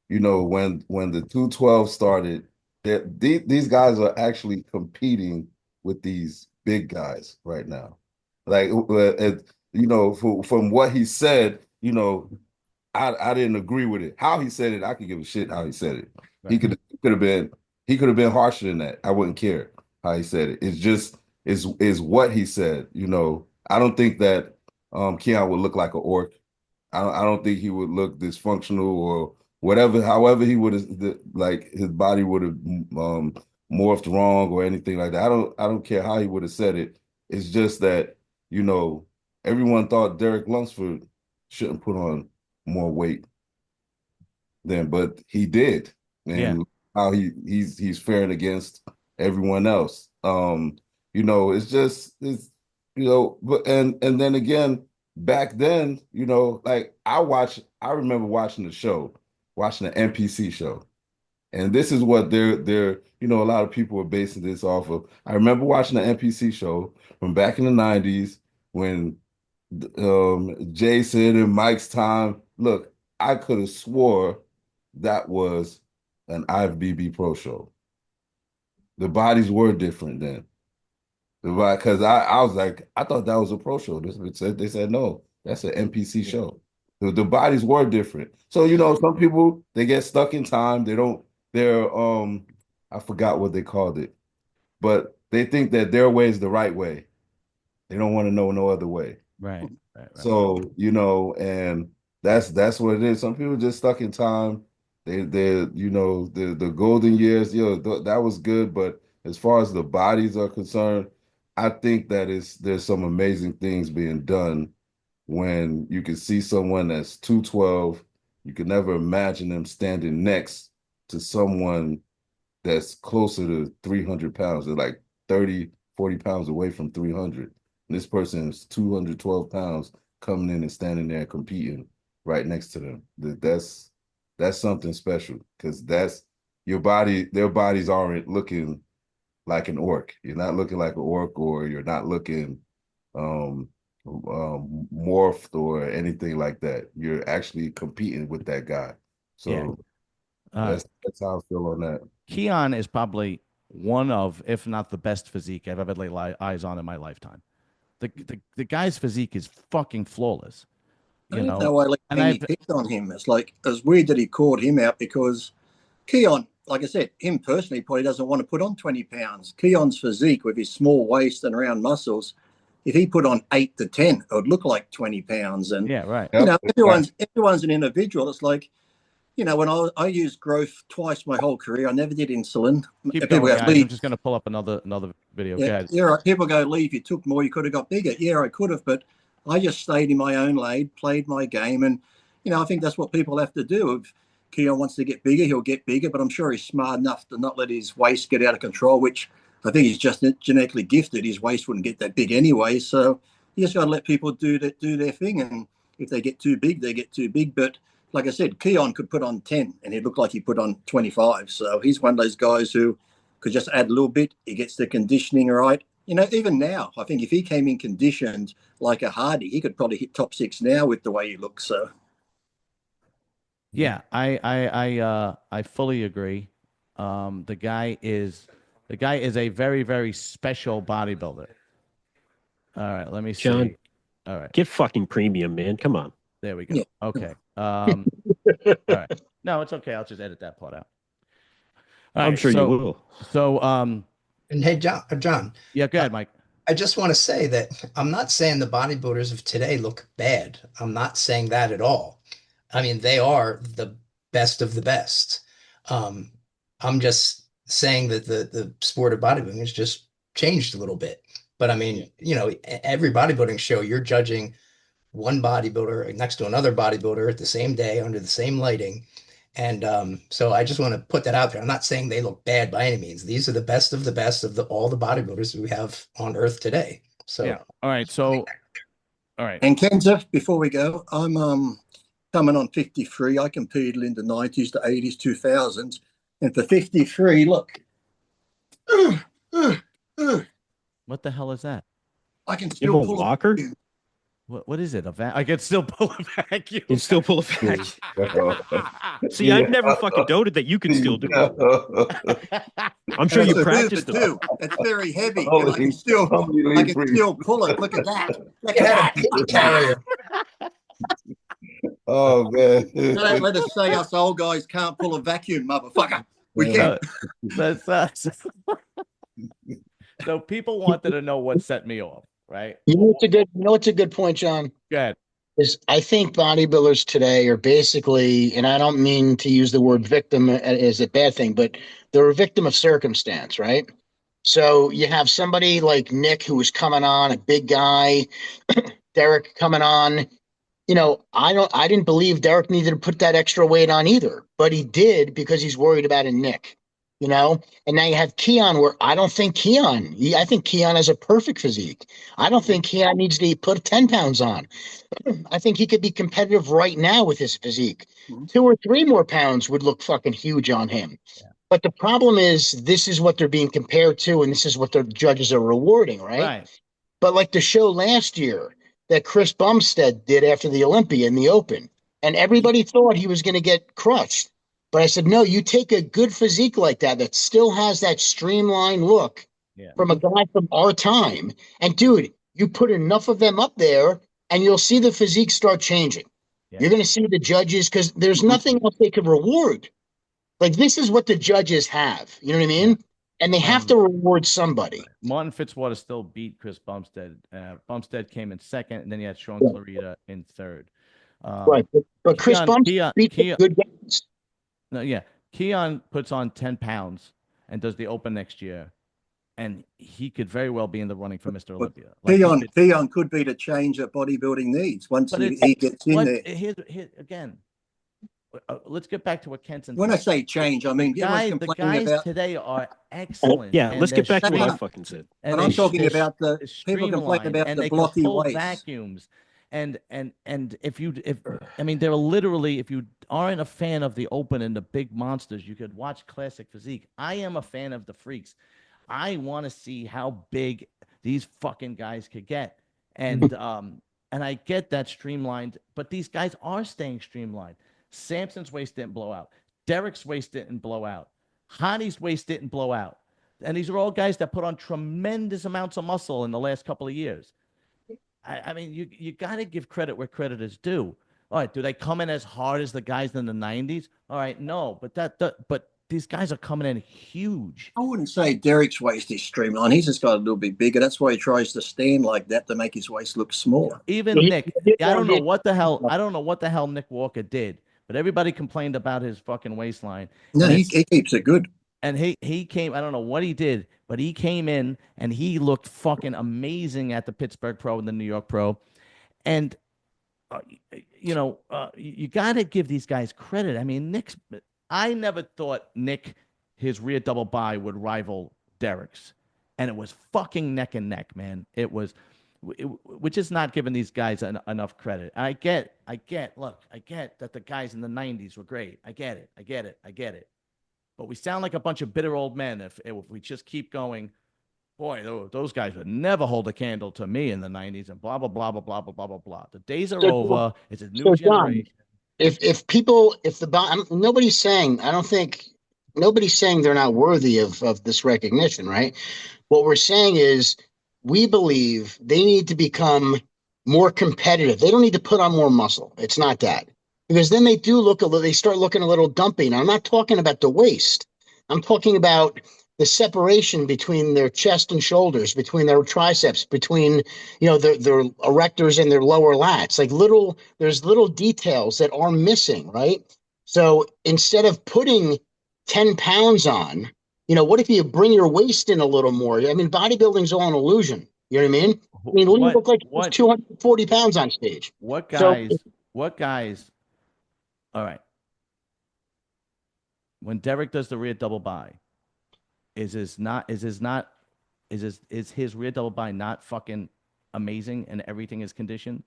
when the 212 started, these guys are actually competing with these big guys right now. Like from what he said, I didn't agree with it. How he said it, I could give a shit how he said it. He Right. could have been harsher than that. I wouldn't care how he said it. It's just is what he said. I don't think that Keon would look like an orc. I don't think he would look dysfunctional or whatever. However, he would have like his body would have morphed wrong or anything like that. I don't care how he would have said it. It's just that everyone thought Derek Lunsford shouldn't put on more weight then, but he did, Yeah. and how he's faring against everyone else. But and then again, back then, like I remember watching the NPC show, and this is what a lot of people are basing this off of. I remember watching the NPC show from back in the 90s when Jason and Mike's time. Look, I could have swore that was an IFBB Pro show. The bodies were different then. Because I was like, I thought that was a pro show. They said no, that's an NPC show. The bodies were different. So some people they get stuck in time. They're I forgot what they called it, but they think that their way is the right way. They don't want to know no other way. Right. Right. So, and that's what it is. Some people just stuck in time. The golden years, that was good. But as far as the bodies are concerned, I think that there's some amazing things being done when you can see someone that's 212. You could never imagine them standing next to someone that's closer to 300 pounds. They're like 30, 40 pounds away from 300. And this person is 212 pounds coming in and standing there competing right next to them. That's something special, because that's your body. Their bodies aren't looking like an orc. You're not looking like an orc, or you're not looking morphed or anything like that. You're actually competing with that guy. So that's how I feel on that. Keon is probably one of, if not the best physique I've ever laid eyes on in my lifetime. The guy's physique is fucking flawless. I don't know why and he picked on him. It's like, it's weird that he called him out, because Keon, like I said, him personally probably doesn't want to put on 20 pounds. Keon's physique with his small waist and round muscles, if he put on 8 to 10, it would look like 20 pounds. And yeah, right. You know, everyone's an individual. It's like, you know, when I used growth twice my whole career, I never did insulin. Keep going, guys. I'm just going to pull up another video. Yeah, right. People go, Lee, if you took more, you could have got bigger. Yeah, I could have, but I just stayed in my own lane, played my game. And, you know, I think that's what people have to do. If Keon wants to get bigger, he'll get bigger, but I'm sure he's smart enough to not let his waist get out of control, which I think he's just genetically gifted. His waist wouldn't get that big anyway. So you just got to let people do their thing. And if they get too big, they get too big. But like I said, Keon could put on 10 and he looked like he put on 25. So he's one of those guys who could just add a little bit. He gets the conditioning right. You know, even now, I think if he came in conditioned like a Hardy, he could probably hit top 6 now with the way he looks. So, yeah, I fully agree. The guy is a very, very special bodybuilder. All right, let me see. John, all right, get fucking premium, man. Come on. There we go. Yeah. Okay. All right. No, it's okay. I'll just edit that part out. I'm sure you will. So, and hey, John. Yeah, go ahead, Mike. I just want to say that I'm not saying the bodybuilders of today look bad. I'm not saying that at all. I mean, they are the best of the best. I'm just saying that the sport of bodybuilding has just changed a little bit. But I mean, you know, every bodybuilding show, you're judging one bodybuilder next to another bodybuilder at the same day under the same lighting. And so I just want to put that out there. I'm not saying they look bad by any means. These are the best of all the bodybuilders we have on earth today. So yeah. All right. So all right. And Kenza, before we go, I'm coming on 53. I competed in the 90s, the 80s, 2000s. And for 53, look. What the hell is that? I can still pull a walker. What is it? I can still pull a vacuum. You can still pull a vacuum. See, I've never fucking doubted that you can still do it. I'm sure you practiced it too. It's very heavy. And I can still pull it. Look at that. Look at that. Oh man. Don't let us say us old guys can't pull a vacuum, motherfucker. We can. That's so people wanted to know what set me off. Right. You know what's a good point, John? Good. Is I think bodybuilders today are basically, and I don't mean to use the word victim as a bad thing, but they're a victim of circumstance, right? So you have somebody like Nick who was coming on, a big guy, Derek coming on. You know, I didn't believe Derek needed to put that extra weight on either, but he did because he's worried about a Nick. You know, and now you have Keon, where I don't think I think Keon has a perfect physique. I don't think Keon needs to put 10 pounds on. I think he could be competitive right now with his physique. 2 or 3 more pounds would look fucking huge on him. Yeah. But the problem is, this is what they're being compared to, and this is what the judges are rewarding, right? But like the show last year that Chris Bumstead did after the Olympia in the Open, and everybody thought he was going to get crushed. But I said, no, you take a good physique like that still has that streamlined look from a guy from our time. And, dude, you put enough of them up there and you'll see the physique start changing. Yeah. You're going to see the judges, because there's nothing else they could reward. Like, this is what the judges have. You know what I mean? And they have to reward somebody. Martin Fitzwater still beat Chris Bumstead. Bumstead came in second, and then you had Sean Clarita in third. Right. But Chris Bumstead beat good guys. No, yeah. Keon puts on 10 pounds and does the Open next year, and he could very well be in the running for Mr. Olympia. Keon could be the change that bodybuilding needs once he gets in there. Here, again, let's get back to what Kenton When I said. say change, I mean everyone's The complaining guys about. today are excellent. Yeah, and let's get they're back to what I stream- fucking said. and But I'm they- talking they're about the people complain streamlined, about and the they can blocky pull waist. vacuums. And if I mean, they're literally, if you aren't a fan of the open and the big monsters, you could watch Classic Physique. I am a fan of the freaks. I want to see how big these fucking guys could get. And I get that streamlined, but these guys are staying streamlined. Samson's waist didn't blow out. Derek's waist didn't blow out. Hani's waist didn't blow out. And these are all guys that put on tremendous amounts of muscle in the last couple of years. I mean, you got to give credit where credit is due. All right, do they come in as hard as the guys in the 90s? All right, no, but these guys are coming in huge. I wouldn't say Derek's waist is streamlined. He's just got a little bit bigger. That's why he tries to stand like that to make his waist look smaller. Even Nick, I don't know what the hell Nick Walker did, but everybody complained about his fucking waistline. No, he keeps it good. And he came, I don't know what he did, but he came in and he looked fucking amazing at the Pittsburgh Pro and the New York Pro. And, you got to give these guys credit. I mean, I never thought his rear double bi would rival Derek's. And it was fucking neck and neck, man. We're just not giving these guys enough credit. I get that the guys in the 90s were great. I get it. But we sound like a bunch of bitter old men if we just keep going. Boy, those guys would never hold a candle to me in the 90s and blah, blah, blah, blah, blah, blah, blah, blah, blah. The days are over. It's a new generation. Nobody's saying, I don't think, nobody's saying they're not worthy of this recognition, right? What we're saying is we believe they need to become more competitive. They don't need to put on more muscle. It's not that. Because then they start looking a little dumpy. Now, I'm not talking about the waist. I'm talking about the separation between their chest and shoulders, between their triceps, between, their erectors and their lower lats. There's little details that are missing, right? So instead of putting 10 pounds on, what if you bring your waist in a little more? I mean, bodybuilding's all an illusion. You know what I mean? I mean, Lee looked like he was 240 pounds on stage. What guys? All right. When Derek does the rear double bi, is his rear double bi not fucking amazing and everything is conditioned?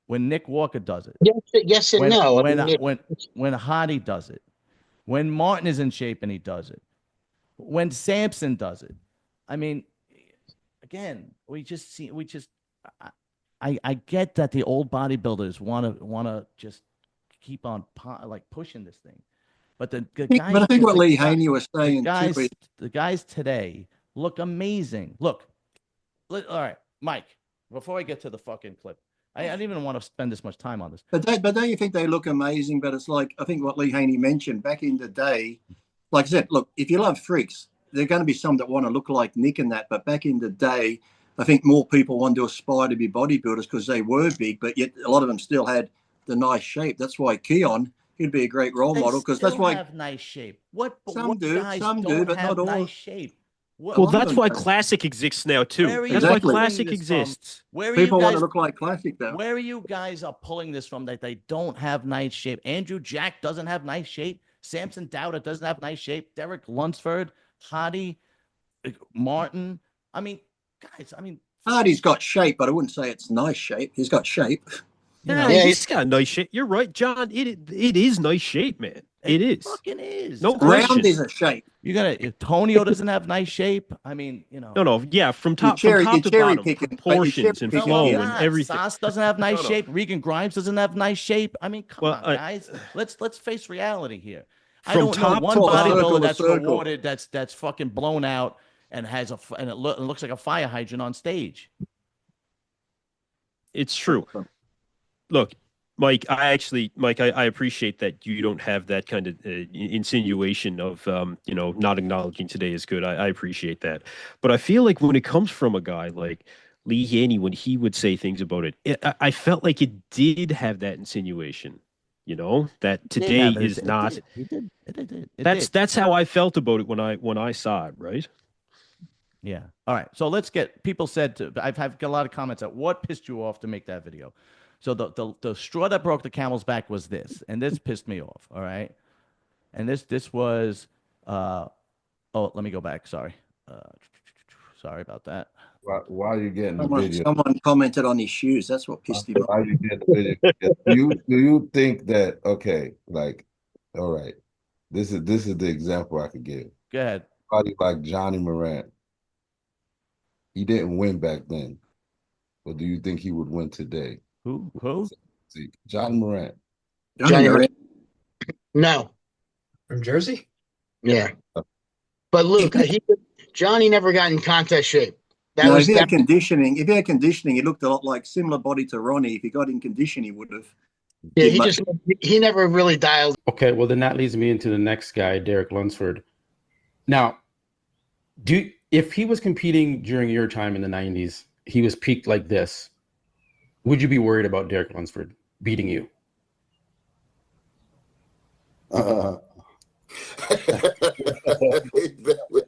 When Nick Walker does it, yes and no. When Hadi does it, when Martin is in shape and he does it, when Samson does it, I mean, again, I get that the old bodybuilders want to just keep on pushing this thing, but the guys. But I think what Lee Haney was saying, the guys today look amazing. Look, all right, Mike. Before I get to the fucking clip, I didn't even want to spend this much time on this. But don't you think they look amazing? But it's like, I think what Lee Haney mentioned back in the day, like I said, look, if you love freaks, there are going to be some that want to look like Nick and that. But back in the day, I think more people want to aspire to be bodybuilders because they were big, but yet a lot of them still had the nice shape. That's why Keon, he'd be a great role model because that's why have nice shape. Some do, but not all. Nice shape. Well, that's why Classic exists now too. That's why Classic exists. People want to look like Classic though. Where you guys are pulling this from that they don't have nice shape? Andrew Jack doesn't have nice shape. Samson Dowda doesn't have nice shape. Derek Lunsford, Hadi, Martin. I mean, guys. Hardy's got shape, but I wouldn't say it's nice shape. He's got shape. Yeah, he's got nice shape. You're right, John. It is nice shape, man. It is. Fucking is. No question. Round is a shape. Tonio doesn't have nice shape. I mean, No, yeah, from top to bottom, proportions and flow and everything. Sauce doesn't have nice shape. Regan Grimes doesn't have nice shape. I mean, come on, guys. Let's face reality here. I don't know one bodybuilder that's rewarded that's fucking blown out and it looks like a fire hydrant on stage. It's true. Look, Mike, I appreciate that you don't have that kind of insinuation of, not acknowledging today is good. I appreciate that. But I feel like when it comes from a guy like Lee Haney, when he would say things about it, I felt like it did have that insinuation, that today is not. That's how I felt about it when I saw it, right? Yeah. All right. So people said, I've got a lot of comments at what pissed you off to make that video. So the straw that broke the camel's back was this, and this pissed me off. All right, and this was oh, let me go back. Sorry, uh, sorry about that. Why are you getting the Someone, video? someone commented on his shoes. That's what pissed him off. Why are you getting the video? Do you think that okay, like, all right, this is the example I could give. Go ahead. Somebody like Johnny Morant, he didn't win back then, but do you think he would win today? Who? See, Johnny Morant. Johnny Morant. No. From Jersey? Yeah. But Luke, Johnny never got in contest shape. That No, was if he had that. conditioning, he looked a lot like similar body to Ronnie. If he got in condition, he would have. Yeah, he never really dialed. Okay, well then that leads me into the next guy, Derek Lunsford. Now, if he was competing during your time in the 90s, he was peaked like this, would you be worried about Derek Lunsford beating you? Would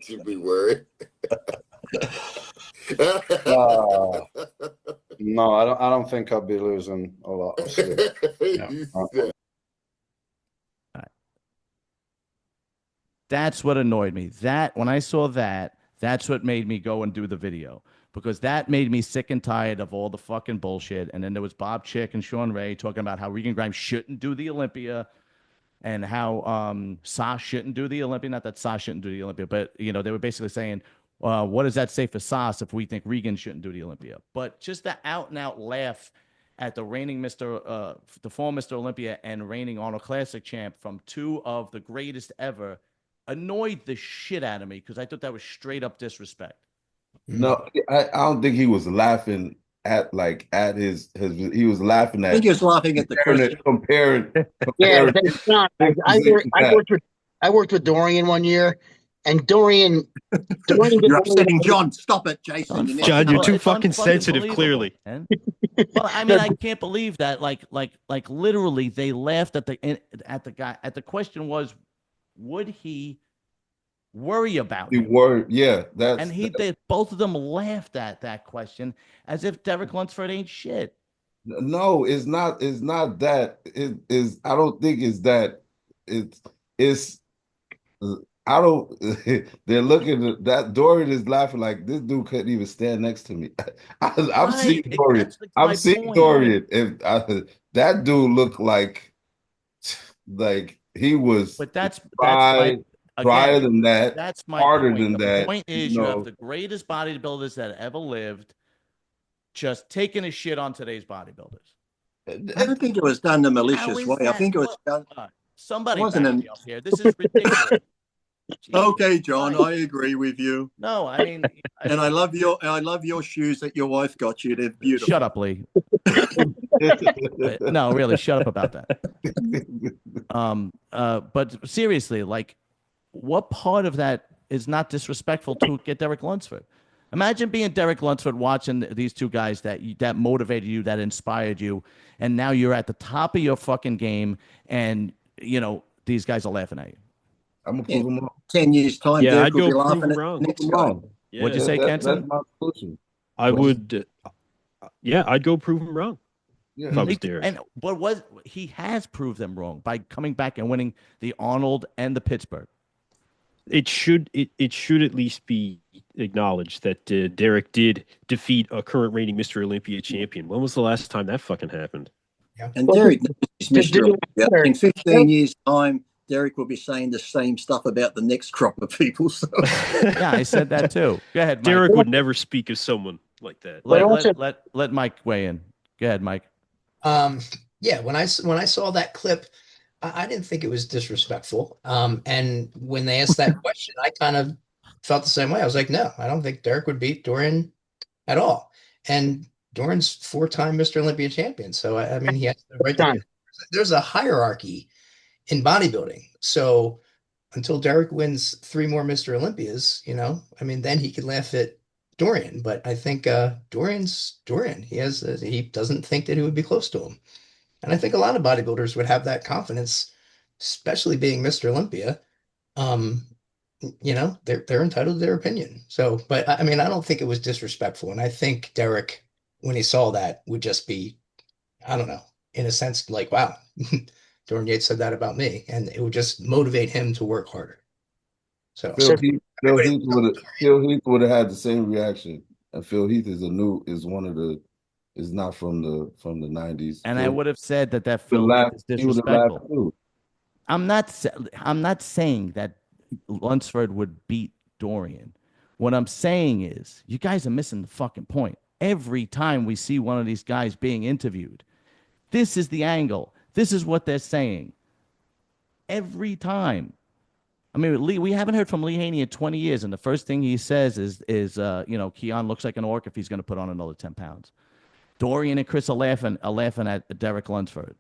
you be worried? No, I don't think I'll be losing a lot of sleep. No. That's what annoyed me. That when I saw that, that's what made me go and do the video, because that made me sick and tired of all the fucking bullshit. And then there was Bob Chick and Sean Ray talking about how Regan Grimes shouldn't do the Olympia, and how Sas shouldn't do the Olympia. Not that Sas shouldn't do the Olympia, but they were basically saying, what does that say for Sas if we think Regan shouldn't do the Olympia? But just the out and out laugh at the reigning the former Mr. Olympia and reigning Arnold Classic champ from two of the greatest ever annoyed the shit out of me, because I thought that was straight up disrespect. No, I don't think he was laughing at his he was laughing at. I think he was laughing at the question. Comparing. Yeah, John, I worked with Dorian one year, and Dorian You're upsetting John. Stop it, Jason. John, you're too fucking sensitive, clearly. Well, I mean, I can't believe that. Like literally, they laughed at the guy. At the question was, would he worry about He him? worried, yeah. Both of them laughed at that question as if Derek Lunsford ain't shit. No, it's not. It's not that. It is. I don't think it's that. It's. I don't. They're looking at that. Dorian is laughing like this dude couldn't even stand next to me. I've seen Dorian. I've seen Dorian. That dude looked like he was. But that's drier than that. That's my harder point. than The that. point is, you have the greatest bodybuilders that ever lived, just taking a shit on today's bodybuilders. I don't think it was done the malicious way. I think it was done. Somebody back me up here. This is ridiculous. Okay, John, I agree with you. No, I mean, and I love your shoes that your wife got you. They're beautiful. Shut up, Lee. No, really, shut up about that. But seriously, like, what part of that is not disrespectful to get Derek Lunsford? Imagine being Derek Lunsford, watching these two guys that motivated you, that inspired you, and now you're at the top of your fucking game, and these guys are laughing at you. I'm gonna prove them wrong. 10 years time, Yeah, Derek I'd will be go laughing prove at wrong. the next guy. Yeah, What'd you say, Kenton? That's my solution. I would. Yeah, I'd go prove him wrong. Yeah. If I was Derek. But he has proved them wrong by coming back and winning the Arnold and the Pittsburgh. It should at least be acknowledged that Derek did defeat a current reigning Mr. Olympia champion. When was the last time that fucking happened? Yeah. And Derek is Mr. Olympia. In 15 years' time, Derek will be saying the same stuff about the next crop of people. So. Yeah, I said that too. Go ahead, Mike. Derek would never speak of someone like that. Let Mike weigh in. Go ahead, Mike. Yeah, when I saw that clip, I didn't think it was disrespectful. And when they asked that question, I kind of felt the same way. I was like, no, I don't think Derek would beat Dorian at all. And Dorian's 4-time Mr. Olympia champion. So, I mean, he has the right time. There's a hierarchy in bodybuilding. So until Derek wins 3 more Mr. Olympias, I mean, then he could laugh at Dorian. But I think Dorian's Dorian. He doesn't think that he would be close to him. And I think a lot of bodybuilders would have that confidence, especially being Mr. Olympia. They're entitled to their opinion. So, but I mean, I don't think it was disrespectful. And I think Derek, when he saw that, would just be, I don't know, in a sense, like, wow, Jordan Yates said that about me, and it would just motivate him to work harder. So So Phil Heath would have had the same reaction. And Phil Heath is one of the is not from the 90s. And I would have said that Would Phil Heath is he would have laughed disrespectful. too. I'm not saying that Lunsford would beat Dorian. What I'm saying is you guys are missing the fucking point. Every time we see one of these guys being interviewed, this is the angle. This is what they're saying. Every time. I mean, we haven't heard from Lee Haney in 20 years, and the first thing he says is Keon looks like an orc if he's going to put on another 10 pounds. Dorian and Chris are laughing at Derek Lunsford.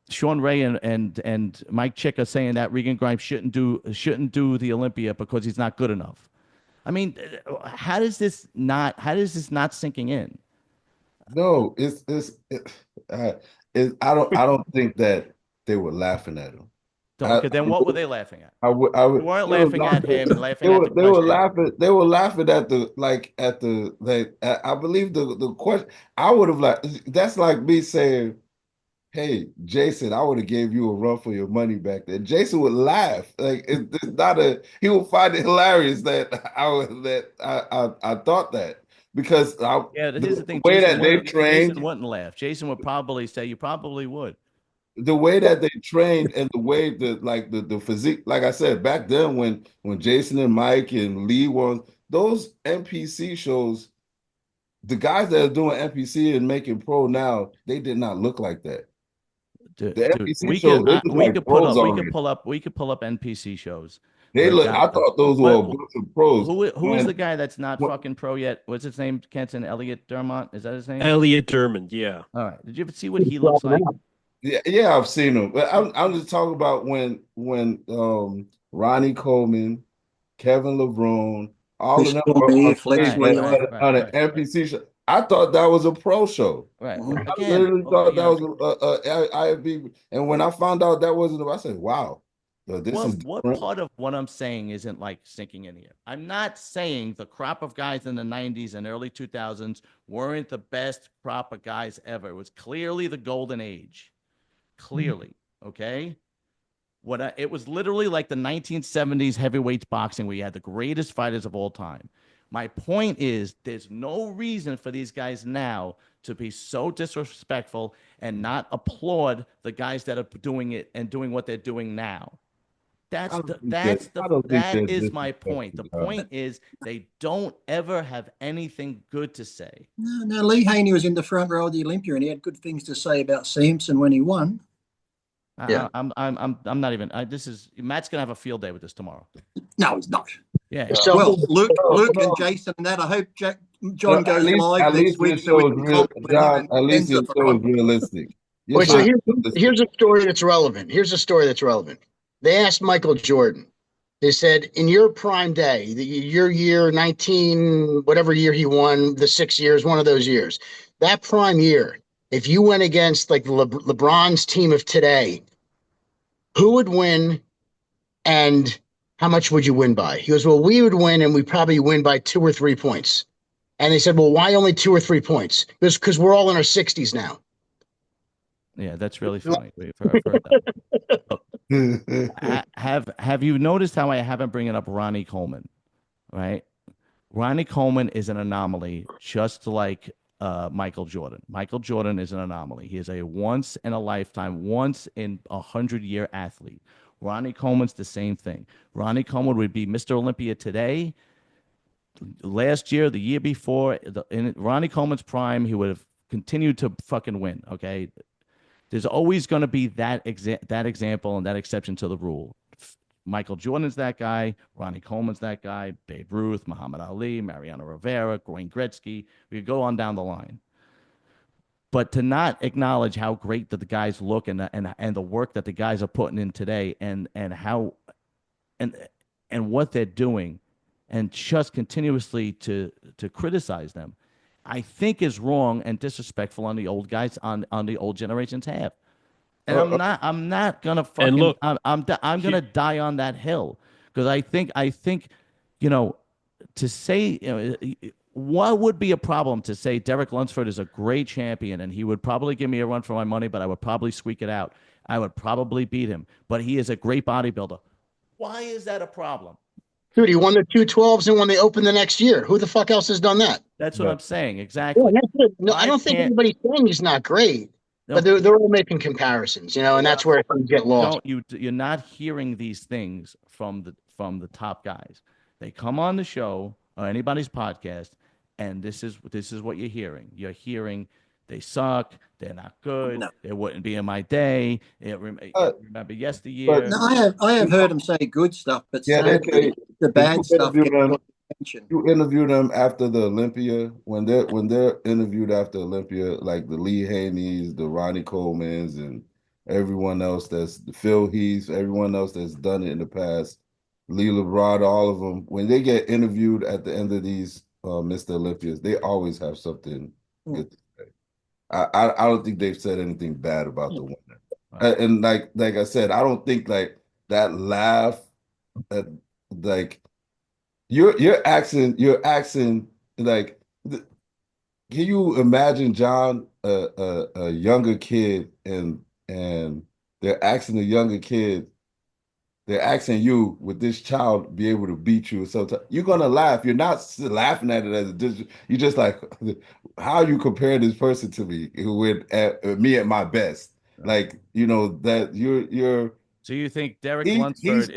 Sean Ray and Mike Chick are saying that Regan Grimes shouldn't do the Olympia because he's not good enough. I mean, how does this not sinking in? No, I don't think that they were laughing at him. Okay, then what were they laughing at? I would. They weren't laughing at him and laughing at the They were question. laughing. They were laughing at I believe the question. I would have that's like me saying, "Hey, Jason, I would have gave you a run for your money back then." Jason would laugh. Like it's not a. He would find it hilarious that I thought that because Here's the thing. way that they trained. Jason wouldn't laugh. Jason would probably say, "You probably would." The way that they trained and the way the physique, like I said, back then when Jason and Mike and Lee were those NPC shows, the guys that are doing NPC and making pro now, they did not look like that. Dude, The NPC shows, they look we could pull up NPC shows. They look. I thought those were a bunch of pros. Who is the guy that's not fucking pro yet? What's his name? Kenton Elliott Dermont? Is that his name? Elliot Dermond. Yeah. All right. Did you ever see what he looks like? Yeah, I've seen him. But I'm just talking about when Ronnie Coleman, Kevin LeBron, all of them were on an NPC show. I thought that was a pro show. Right. I literally thought that was a IFB. And when I found out that wasn't, I said, "Wow, what part of what I'm saying isn't like sinking in here? I'm not saying the crop of guys in the 90s and early 2000s weren't the best crop of guys ever. It was clearly the golden age. Clearly, okay? It was literally like the 1970s heavyweights boxing where you had the greatest fighters of all time. My point is there's no reason for these guys now to be so disrespectful and not applaud the guys that are doing it and doing what they're doing now. That is my point. The point is they don't ever have anything good to say. No, Lee Haney was in the front row of the Olympia, and he had good things to say about Sampson when he won. Yeah, I'm not even. This is Matt's gonna have a field day with this tomorrow. No, he's not. Yeah. So, well, Luke and Jason and that. I hope John goes live next week so we can compliment him. At least it shows realistic. Wait, so here's a story that's relevant. They asked Michael Jordan. They said, in your prime day, your year 19, whatever year he won, the 6 years, one of those years, that prime year, if you went against like LeBron's team of today, who would win and how much would you win by? He goes, well, we would win and we probably win by 2 or 3 points. And they said, well, why only 2 or 3 points? Because we're all in our 60s now. Yeah, that's really funny. We've heard that. Have you noticed how I haven't bringing up Ronnie Coleman? Right? Ronnie Coleman is an anomaly, just like Michael Jordan. Michael Jordan is an anomaly. He is a once in a lifetime, once in 100-year athlete. Ronnie Coleman's the same thing. Ronnie Coleman would be Mr. Olympia today. Last year, the year before, in Ronnie Coleman's prime, he would have continued to fucking win. Okay. There's always going to be that example and that exception to the rule. Michael Jordan's that guy. Ronnie Coleman's that guy. Babe Ruth, Muhammad Ali, Mariano Rivera, Wayne Gretzky. We could go on down the line. But to not acknowledge how great that the guys look and the work that the guys are putting in today and how and what they're doing, and just continuously to criticize them, I think is wrong and disrespectful on the old guys on the old generation's half. And I'm not gonna fucking. And look, I'm gonna die on that hill because I think to say what would be a problem to say Derek Lunsford is a great champion and he would probably give me a run for my money, but I would probably squeak it out. I would probably beat him, but he is a great bodybuilder. Why is that a problem? Dude, he won the 212s and when they opened the next year. Who the fuck else has done that? That's what I'm saying. Exactly. Yeah, that's it. No, I don't think anybody's saying he's not great, but they're all making comparisons, and that's where things get lost. You're not hearing these things from the top guys. They come on the show or anybody's podcast, and this is what you're hearing. You're hearing they suck, they're not good, they wouldn't be in my day. Remember yesteryear. No, I have heard him say good stuff, but sadly, the bad stuff gets more attention. You interview them after the Olympia when they're interviewed after Olympia, like the Lee Haney's, the Ronnie Colemans, and everyone else that's the Phil Heath, everyone else that's done it in the past, Lee Labrada, all of them. When they get interviewed at the end of these Mr. Olympias, they always have something good to say. I don't think they've said anything bad about the winner. And like I said, I don't think like that laugh at like you're asking like can you imagine John a younger kid and they're asking the younger kid, they're asking you, would this child be able to beat you? So you're gonna laugh. You're not laughing at it as a you're just like, how you compare this person to me with me at my best? Like, that you're. So you think Derek Lunsford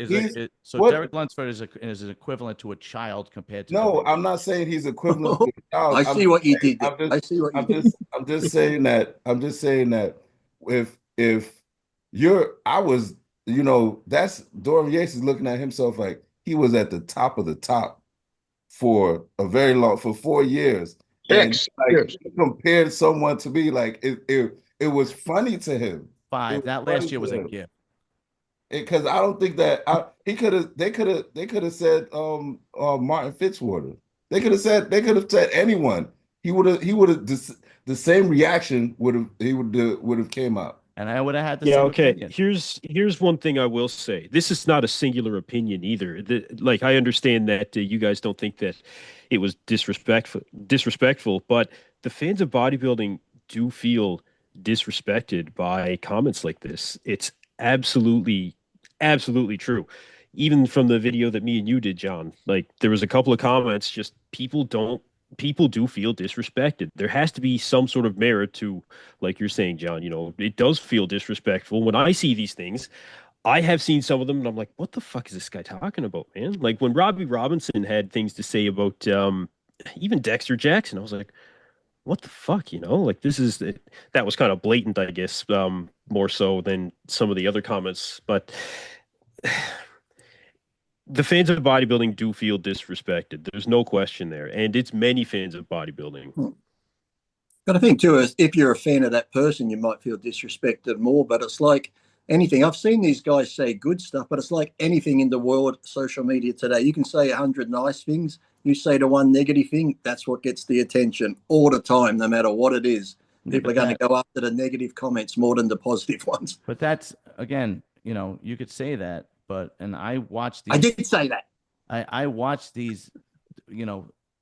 Derek Lunsford is an equivalent to a child compared to? No, I'm not saying he's equivalent to a child. I see what you did. I see what you did. I'm just saying that if that's Dorian Yates is looking at himself like he was at the top of the top for a very long, for 4 years. Six years. He compared someone to me like it was funny to him. 5. That last year was a gift. Because I don't think that they could have said Martin Fitzwater. They could have said anyone. He would have the same reaction would have came out. And I would have had the yeah, same okay. opinion. Here's one thing I will say. This is not a singular opinion either. Like I understand that you guys don't think that it was disrespectful, but the fans of bodybuilding do feel disrespected by comments like this. It's absolutely true. Even from the video that me and you did, John, like there was a couple of comments, just people do feel disrespected. There has to be some sort of merit to, like you're saying, John, it does feel disrespectful. When I see these things, I have seen some of them and I'm like, what the fuck is this guy talking about, man? Like when Robbie Robinson had things to say about even Dexter Jackson, I was like, what the fuck, like that was kind of blatant, I guess, more so than some of the other comments, but the fans of bodybuilding do feel disrespected. There's no question there. And it's many fans of bodybuilding. But I think too, if you're a fan of that person, you might feel disrespected more, but it's like anything. I've seen these guys say good stuff, but it's like anything in the world, social media today. You can say 100 nice things. You say the one negative thing, that's what gets the attention all the time, no matter what it is. People are going to go after the negative comments more than the positive ones. But that's, again, you could say that, and I watched these. I did say that. I watched these,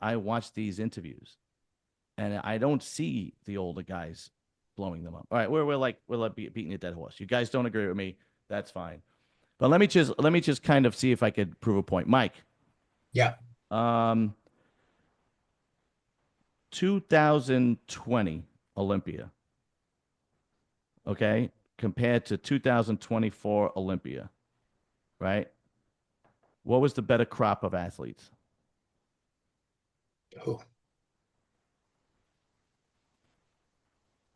I watched these interviews, and I don't see the older guys blowing them up. All right, we're beating a dead horse. You guys don't agree with me, that's fine. But let me just kind of see if I could prove a point, Mike. Yeah. 2020 Olympia. Okay, compared to 2024 Olympia, right? What was the better crop of athletes? Oh.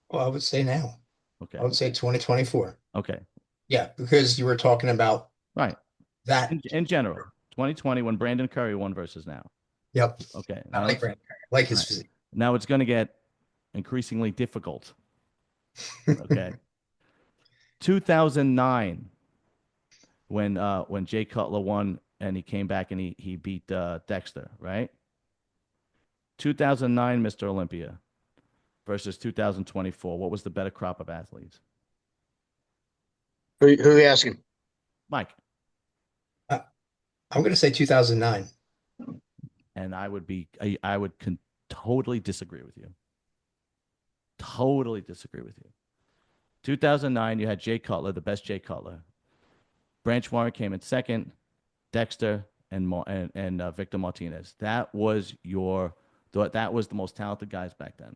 Well, I would say now. Okay. I would say 2024. Okay. Yeah, because you were talking about that in general. 2020 when Brandon Curry won versus now. Yep. Okay. I like Brandon Curry. I like his physique. Now it's going to get increasingly difficult. Okay. 2009 when Jay Cutler won and he came back and he beat Dexter, right? 2009 Mr. Olympia versus 2024. What was the better crop of athletes? Who are you asking? Mike. I'm going to say 2009. And I would totally disagree with you. Totally disagree with you. 2009, you had Jay Cutler, the best Jay Cutler. Branch Warren came in second. Dexter and Victor Martinez. That was the most talented guys back then.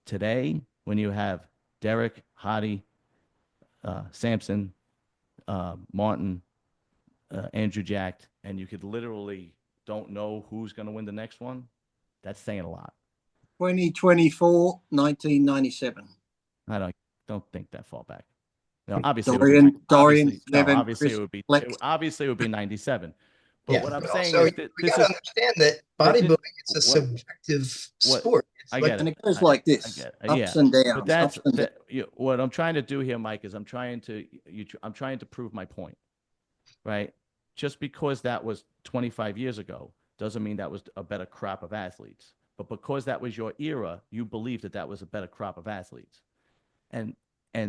Today, when you have Derek, Hottie, Sampson, Martin, Andrew Jack, and you could literally don't know who's going to win the next one, that's saying a lot. 2024, 1997. I don't think that far back. No, obviously, Dorian, obviously it would be 97. But what I'm saying is that we gotta understand that bodybuilding is a subjective sport. I get it. And it goes like this, ups and downs. But that's what I'm trying to do here, Mike, is I'm trying to prove my point, right? Just because that was 25 years ago doesn't mean that was a better crop of athletes. But because that was your era, you believe that was a better crop of athletes. And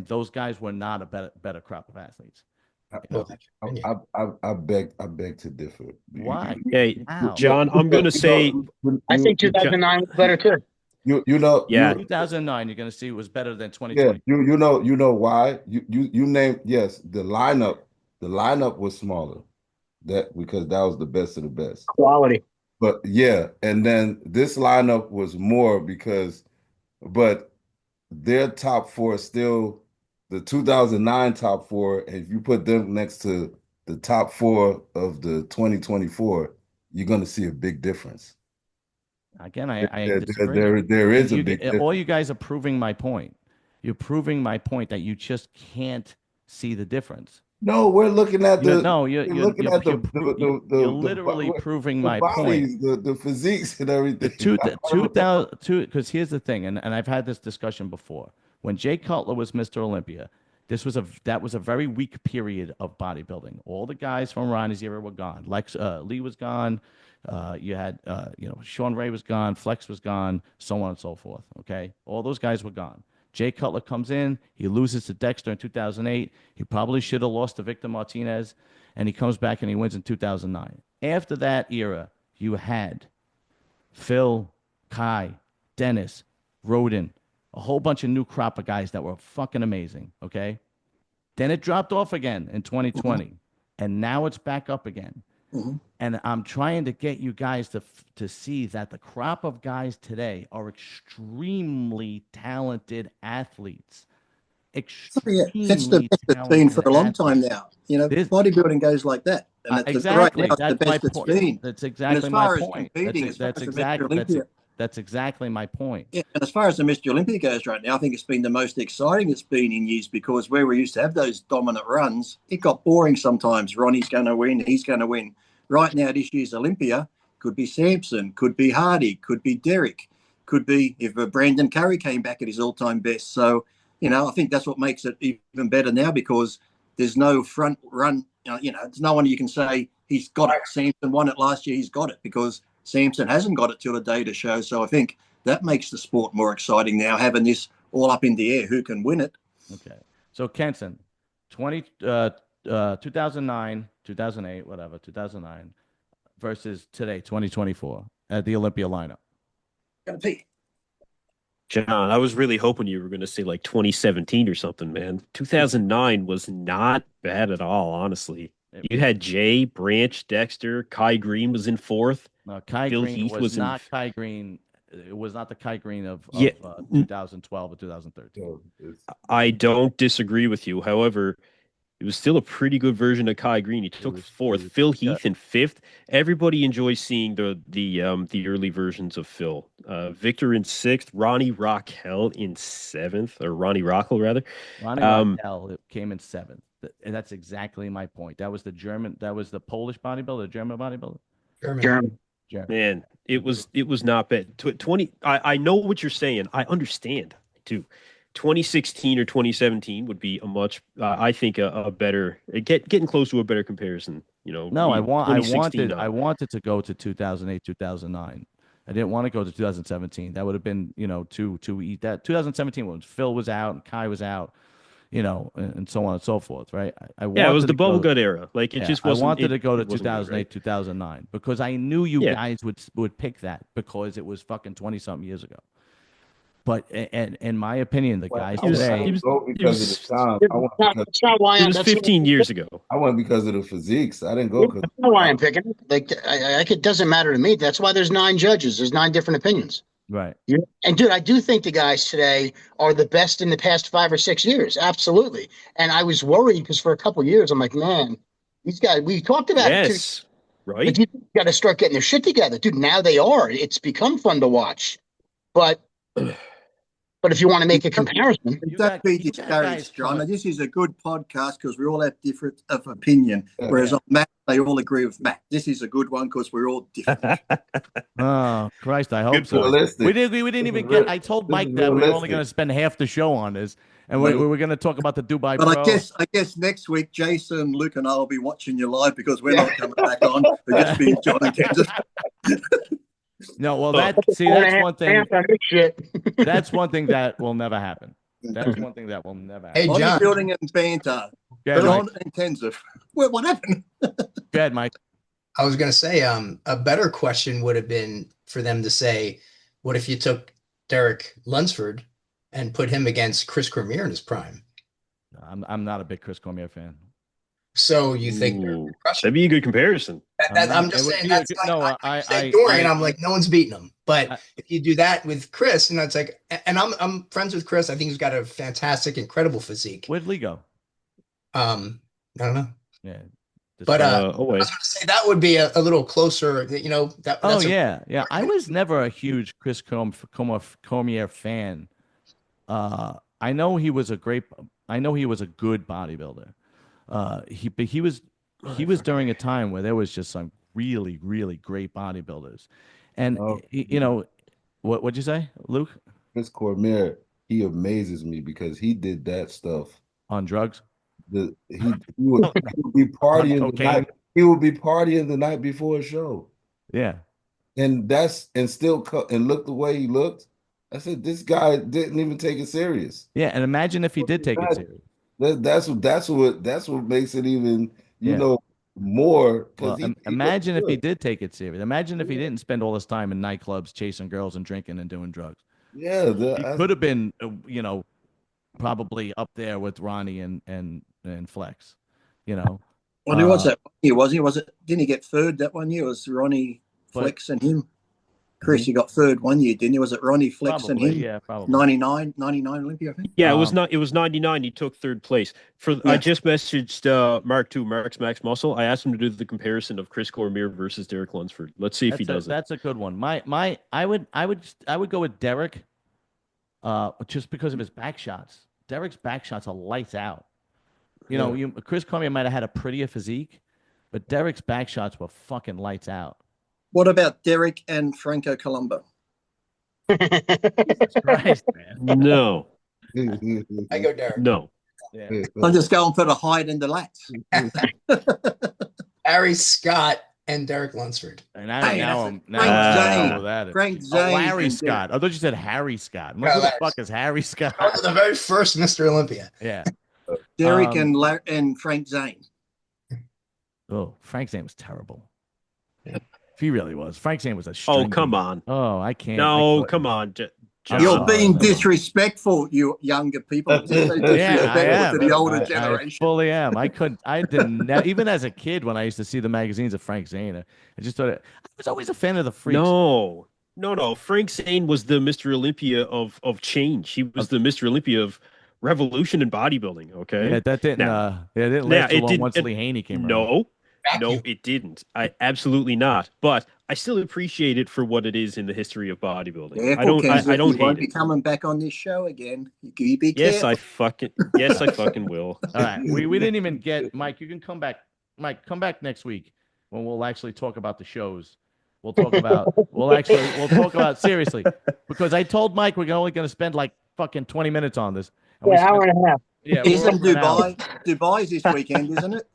those guys were not a better crop of athletes. I beg to differ. Why? Hey, John, I'm going to say, I think 2009 was better too. 2009, you're going to see it was better than 2020. Yeah, you know why? You named, yes, the lineup was smaller. Because that was the best of the best. Quality. But yeah, and then this lineup was more but their top four is still the 2009 top four, and if you put them next to the top four of the 2024, you're going to see a big difference. Again, I disagree. There is a big difference. All you guys are proving my point. You're proving my point that you just can't see the difference. No, we're looking at you're literally proving my point. The physiques and everything. 2000, because here's the thing, and I've had this discussion before. When Jay Cutler was Mr. Olympia, that was a very weak period of bodybuilding. All the guys from Ronnie's era were gone. Lee was gone. You had Sean Ray was gone. Flex was gone. So on and so forth. Okay, all those guys were gone. Jay Cutler comes in. He loses to Dexter in 2008. He probably should have lost to Victor Martinez, and he comes back and he wins in 2009. After that era, you had Phil, Kai, Dennis, Roden, a whole bunch of new crop of guys that were fucking amazing, okay? Then it dropped off again in 2020, and now it's back up again. And I'm trying to get you guys to see that the crop of guys today are extremely talented athletes. It's the best it's been for a long time now. Bodybuilding goes like that. And exactly. Right now, That's my point. That's exactly my point. That's exactly my point. Yeah, and as far as the Mr. Olympia goes right now, I think it's been the most exciting it's been in years, because where we used to have those dominant runs, it got boring sometimes. Ronnie's going to win. He's going to win. Right now, this year's Olympia could be Sampson, could be Hardy, could be Derek, could be if Brandon Curry came back at his all-time best. So, I think that's what makes it even better now, because there's no front run. There's no one you can say he's got it. Sampson won it last year. He's got it, because Sampson hasn't got it till the day to show. So I think that makes the sport more exciting now, having this all up in the air. Who can win it? Okay. So Kenson, 2009, 2008, whatever, 2009 versus today, 2024 at the Olympia lineup. John, I was really hoping you were going to say like 2017 or something, man. 2009 was not bad at all, honestly. You had Jay, Branch, Dexter, Kai Green was in fourth. No, Kai Bill Green Heath was not Kai Green. It was not the Kai Green of 2012 or 2013. I don't disagree with you. However, it was still a pretty good version of Kai Green. He took fourth. Phil Heath in fifth. Everybody enjoys seeing the early versions of Phil. Victor in sixth. Ronnie Rockel in seventh, or Ronnie Rockel rather. Ronnie Rockel came in seventh. And that's exactly my point. That was the Polish bodybuilder, the German bodybuilder. German. Man, it was not bad. 20. I know what you're saying. I understand too. 2016 or 2017 would be a much, I think, a better getting close to a better comparison. No, I wanted to go to 2008, 2009. I didn't want to go to 2017. That would have been, too that 2017 was Phil was out and Kai was out. you know, and so on and so forth, right? I Yeah, it was wanted the to go- bubble gut era. Like it yeah, just I wasn't. wanted to go to it wasn't good, 2008, right? 2009 because I knew you Yeah. guys would pick that because it was fucking 20 something years ago. But and in my opinion, the guys I today, wouldn't go It because of the was time. I went because That's not why. it was That's not, 15 years ago. I went because of the physiques. I didn't go because that's not why I'm picking it. Like, it doesn't matter to me. That's why there's 9 judges. There's 9 different opinions. right? And dude, I do think the guys today are the best in the past 5 or 6 years. Absolutely. And I was worried because for a couple of years, I'm like, man, these guys. We talked about it too. Yes, But right. you got to start getting their shit together, dude. Now they are. It's become fun to watch. But if you want to make a comparison, Don't be you got guys discouraged, John. coming- This is a good podcast because we all have different of opinion. Whereas on Matt, they all agree with Matt. This is a good one because we're all different. Oh Christ, I hope It's so. realistic. We didn't even This is get. I told this Mike is that we were only realistic. going to spend half the show on this, and we were going to talk about the Dubai But Pro. I guess next week, Jason, Luke, and I will be watching you live because we're not coming back on. We'll just be John and Kansas. No, well, that's one thing. Shit. That's one thing that will never happen. That's one thing that will never happen. Hey, John. Bodybuilding and banter. Go ahead, John Mike. and Intensive. Well, what happened? Go ahead, Mike. I was going to say, a better question would have been for them to say, what if you took Derek Lunsford and put him against Chris Cormier in his prime? I'm not a big Chris Cormier fan. So you think Ooh, that'd be a good comparison. I'm just saying that's like I say Dorian. I'm like, no one's beating him. But if you do that with Chris, you know, it's like, and I'm friends with Chris. I think he's got a fantastic, incredible physique. Where'd Lee go? I don't know. Yeah. But I away. was going to say that would be a little closer. You know, that. Oh That's yeah. I was never a huge Chris Cormier fan. I know he was a good bodybuilder. He was during a time where there was just some really, really great bodybuilders. And you know, what'd you say, Luke? Chris Cormier, he amazes me because he did that stuff on drugs. He would be partying the night. He would be partying the night before a show. Yeah, and look the way he looked. I said this guy didn't even take it serious. Yeah, and imagine if he did take it serious. That's what makes it even more. Well, imagine if he did take it serious. Imagine if he didn't spend all his time in nightclubs chasing girls and drinking and doing drugs. Yeah, he could have been, probably up there with Ronnie and Flex. You know. Well, who was that year? Was it? Didn't he get third that one year? It was Ronnie, Flex, and him? Chris, you got third one year, didn't you? Was it Ronnie, Flex, probably, and him? Yeah, probably. 99 Olympia, I think. Yeah, it was 99. He took third place. I just messaged Mark's Max Muscle. I asked him to do the comparison of Chris Cormier versus Derek Lunsford. Let's see if he does it. That's a good one. I would go with Derek, just because of his back shots. Derek's back shots are lights out. Chris Cormier might have had a prettier physique, but Derek's back shots were fucking lights out. What about Derek and Franco Colombo? Jesus Christ, man. No. I go Derek. No. Yeah. I'm just going for the height and the lats. Harry Scott and Derek Lunsford. And now I'm Frank Zane. Larry Scott. I thought you said Harry Scott. I'm like, who the fuck is Harry Scott? The very first Mr. Olympia. Yeah. Derek and Frank Zane. Oh, Frank Zane was terrible. He really was. Frank Zane was a Oh, come on. Oh, I can't. No, come on. You're being disrespectful, you younger people. Disrespectful to the older generation. I fully am. I didn't, even as a kid when I used to see the magazines of Frank Zane, I just thought I was always a fan of the freaks. No. Frank Zane was the Mr. Olympia of change. He was the Mr. Olympia of revolution in bodybuilding. Okay. Yeah, that didn't. It didn't last too long once Lee Haney came around. No, it didn't. Absolutely not. But I still appreciate it for what it is in the history of bodybuilding. Careful, I don't hate won't it. be coming back on this show again. You be Yes, careful. I fucking will. All right, we didn't even get Mike. You can come back. Mike, come back next week when we'll actually talk about the shows. We'll talk about seriously, because I told Mike we're only going to spend like fucking 20 minutes on this. Hour and a half. Yeah, He's in Dubai. Dubai's this weekend, isn't it?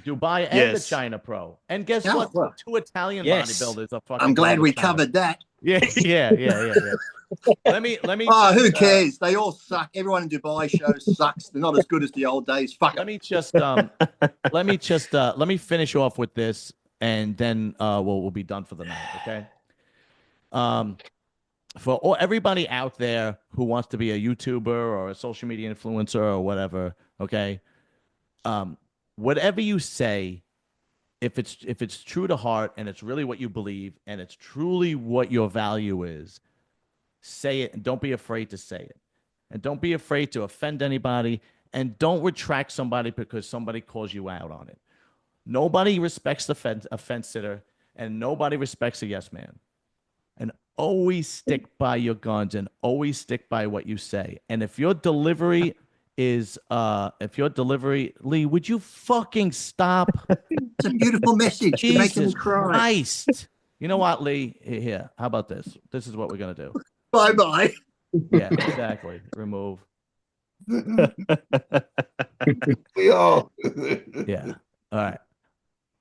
Dubai and the China Pro. And guess what? Well, 2 Italian yes. bodybuilders are fucking. I'm glad we China. covered that. Yeah. Let me Oh, just, who cares? They all suck. Everyone in Dubai shows sucks. They're not as good as the old days. Fuck let it. me just let me finish off with this, and then we'll be done for the night. Okay. Um, for everybody out there who wants to be a YouTuber or a social media influencer or whatever, okay, whatever you say, if it's true to heart and it's really what you believe and it's truly what your value is, say it and don't be afraid to say it. And don't be afraid to offend anybody and don't retract somebody because somebody calls you out on it. Nobody respects a fence sitter and nobody respects a yes man. And always stick by your guns and always stick by what you say. And if your delivery Lee, would you fucking stop? It's a beautiful message. You're making me Jesus cry. Christ. You know what, Lee? Here, how about this? This is what we're gonna do. Bye-bye. Yeah, exactly. Remove. We all. Yeah. All right.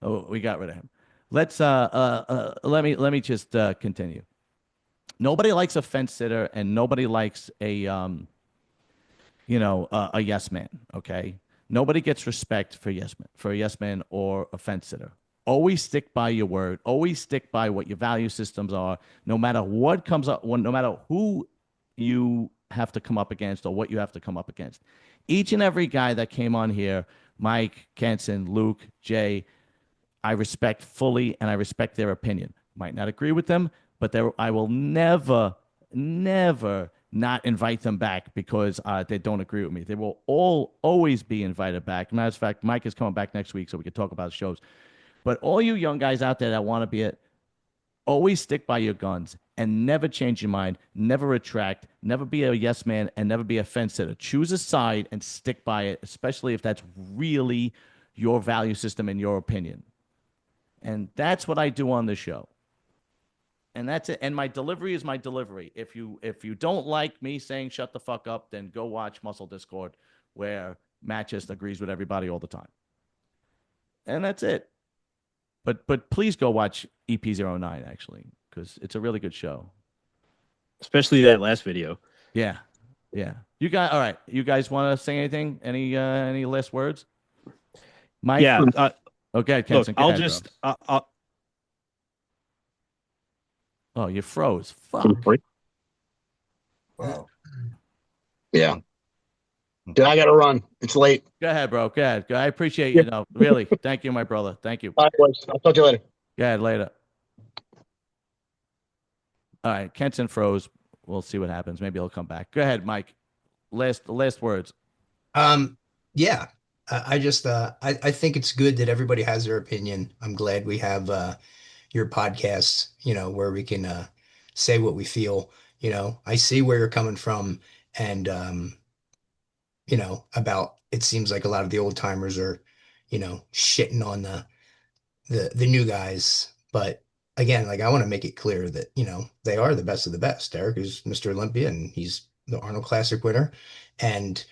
Oh, we got rid of him. Let's let me just continue. Nobody likes a fence sitter and nobody likes a yes man, okay? Nobody gets respect for a yes man or a fence sitter. Always stick by your word. Always stick by what your value systems are, no matter what comes up, no matter who you have to come up against or what you have to come up against. Each and every guy that came on here, Mike, Kenson, Luke, Jay, I respect fully and I respect their opinion. Might not agree with them, but I will never not invite them back because they don't agree with me. They will always be invited back. Matter of fact, Mike is coming back next week so we can talk about shows. But all you young guys out there that want to be it, always stick by your guns and never change your mind, never retract, never be a yes man, and never be a fence sitter. Choose a side and stick by it, especially if that's really your value system and your opinion. And that's what I do on the show. And that's it. And my delivery is my delivery. If you don't like me saying shut the fuck up, then go watch Muscle Discord, where Matt just agrees with everybody all the time. And that's it. But please go watch EP09 actually, because it's a really good show. Especially that last video. Yeah. You guys, all right. You guys want to say anything? Any last words? Mike? Yeah. Okay, Kenson. Look, I'll just. Oh, you froze. Fuck. Wow. Yeah. Dude, I got to run. It's late. Go ahead, bro. Go ahead. I appreciate you. No, really. Thank you, my brother. Thank you. All right, boys. I'll talk to you later. Go ahead, later. All right, Kenton froze. We'll see what happens. Maybe he'll come back. Go ahead, Mike. Last words. Yeah. I just I think it's good that everybody has their opinion. I'm glad we have your podcast, where we can say what we feel. I see where you're coming from, and about it seems like a lot of the old timers are, shitting on the new guys. But again, like I want to make it clear that, they are the best of the best. Eric is Mr. Olympia and he's the Arnold Classic winner. And,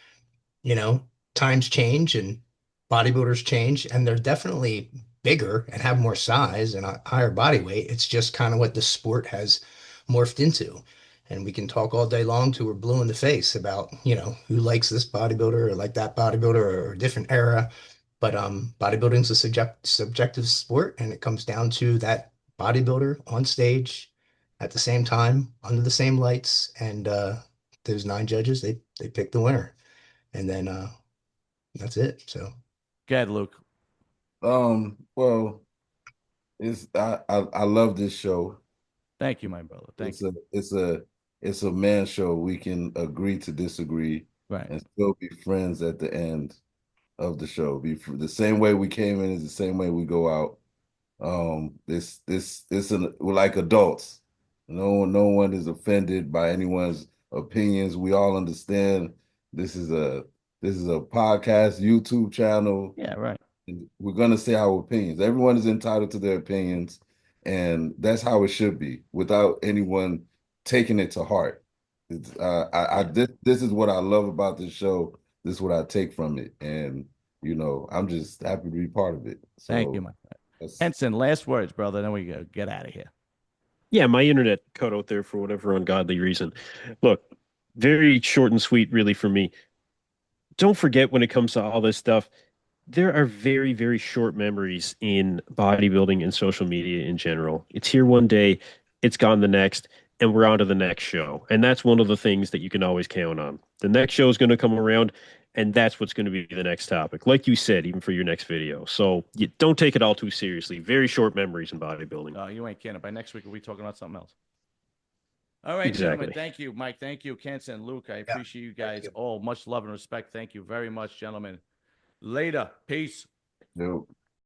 times change and bodybuilders change and they're definitely bigger and have more size and a higher body weight. It's just kind of what the sport has morphed into. And we can talk all day long till we're blue in the face about, who likes this bodybuilder or like that bodybuilder or a different era. But bodybuilding's a subjective sport, and it comes down to that bodybuilder on stage at the same time, under the same lights, and those 9 judges, they pick the winner. And then that's it. So Go ahead, Luke. Well, I love this show. Thank you, my brother. Thank you. It's a man show. We can agree to disagree, right, and still be friends at the end of the show. Be the same way we came in is the same way we go out. We're like adults. No one is offended by anyone's opinions. We all understand this is a podcast, YouTube channel. Yeah, right. And we're gonna say our opinions. Everyone is entitled to their opinions, and that's how it should be, without anyone taking it to heart. This is what I love about this show. This is what I take from it, and I'm just happy to be part of it. So thank you, my friend. Henson, last words, brother. Then we go get out of here. Yeah, my internet cut out there for whatever ungodly reason. Look, very short and sweet, really, for me. Don't forget when it comes to all this stuff, there are very, very short memories in bodybuilding and social media in general. It's here one day, it's gone the next, and we're on to the next show. And that's one of the things that you can always count on. The next show is going to come around, and that's what's going to be the next topic. Like you said, even for your next video. So you don't take it all too seriously. Very short memories in bodybuilding. You ain't kidding. By next week, we'll be talking about something else. All right, Exactly. gentlemen. Thank you, Mike. Thank you, Kenson, Luke. I appreciate you guys you. all. Much love and respect. Thank you very much, gentlemen. Later. Peace. Nope.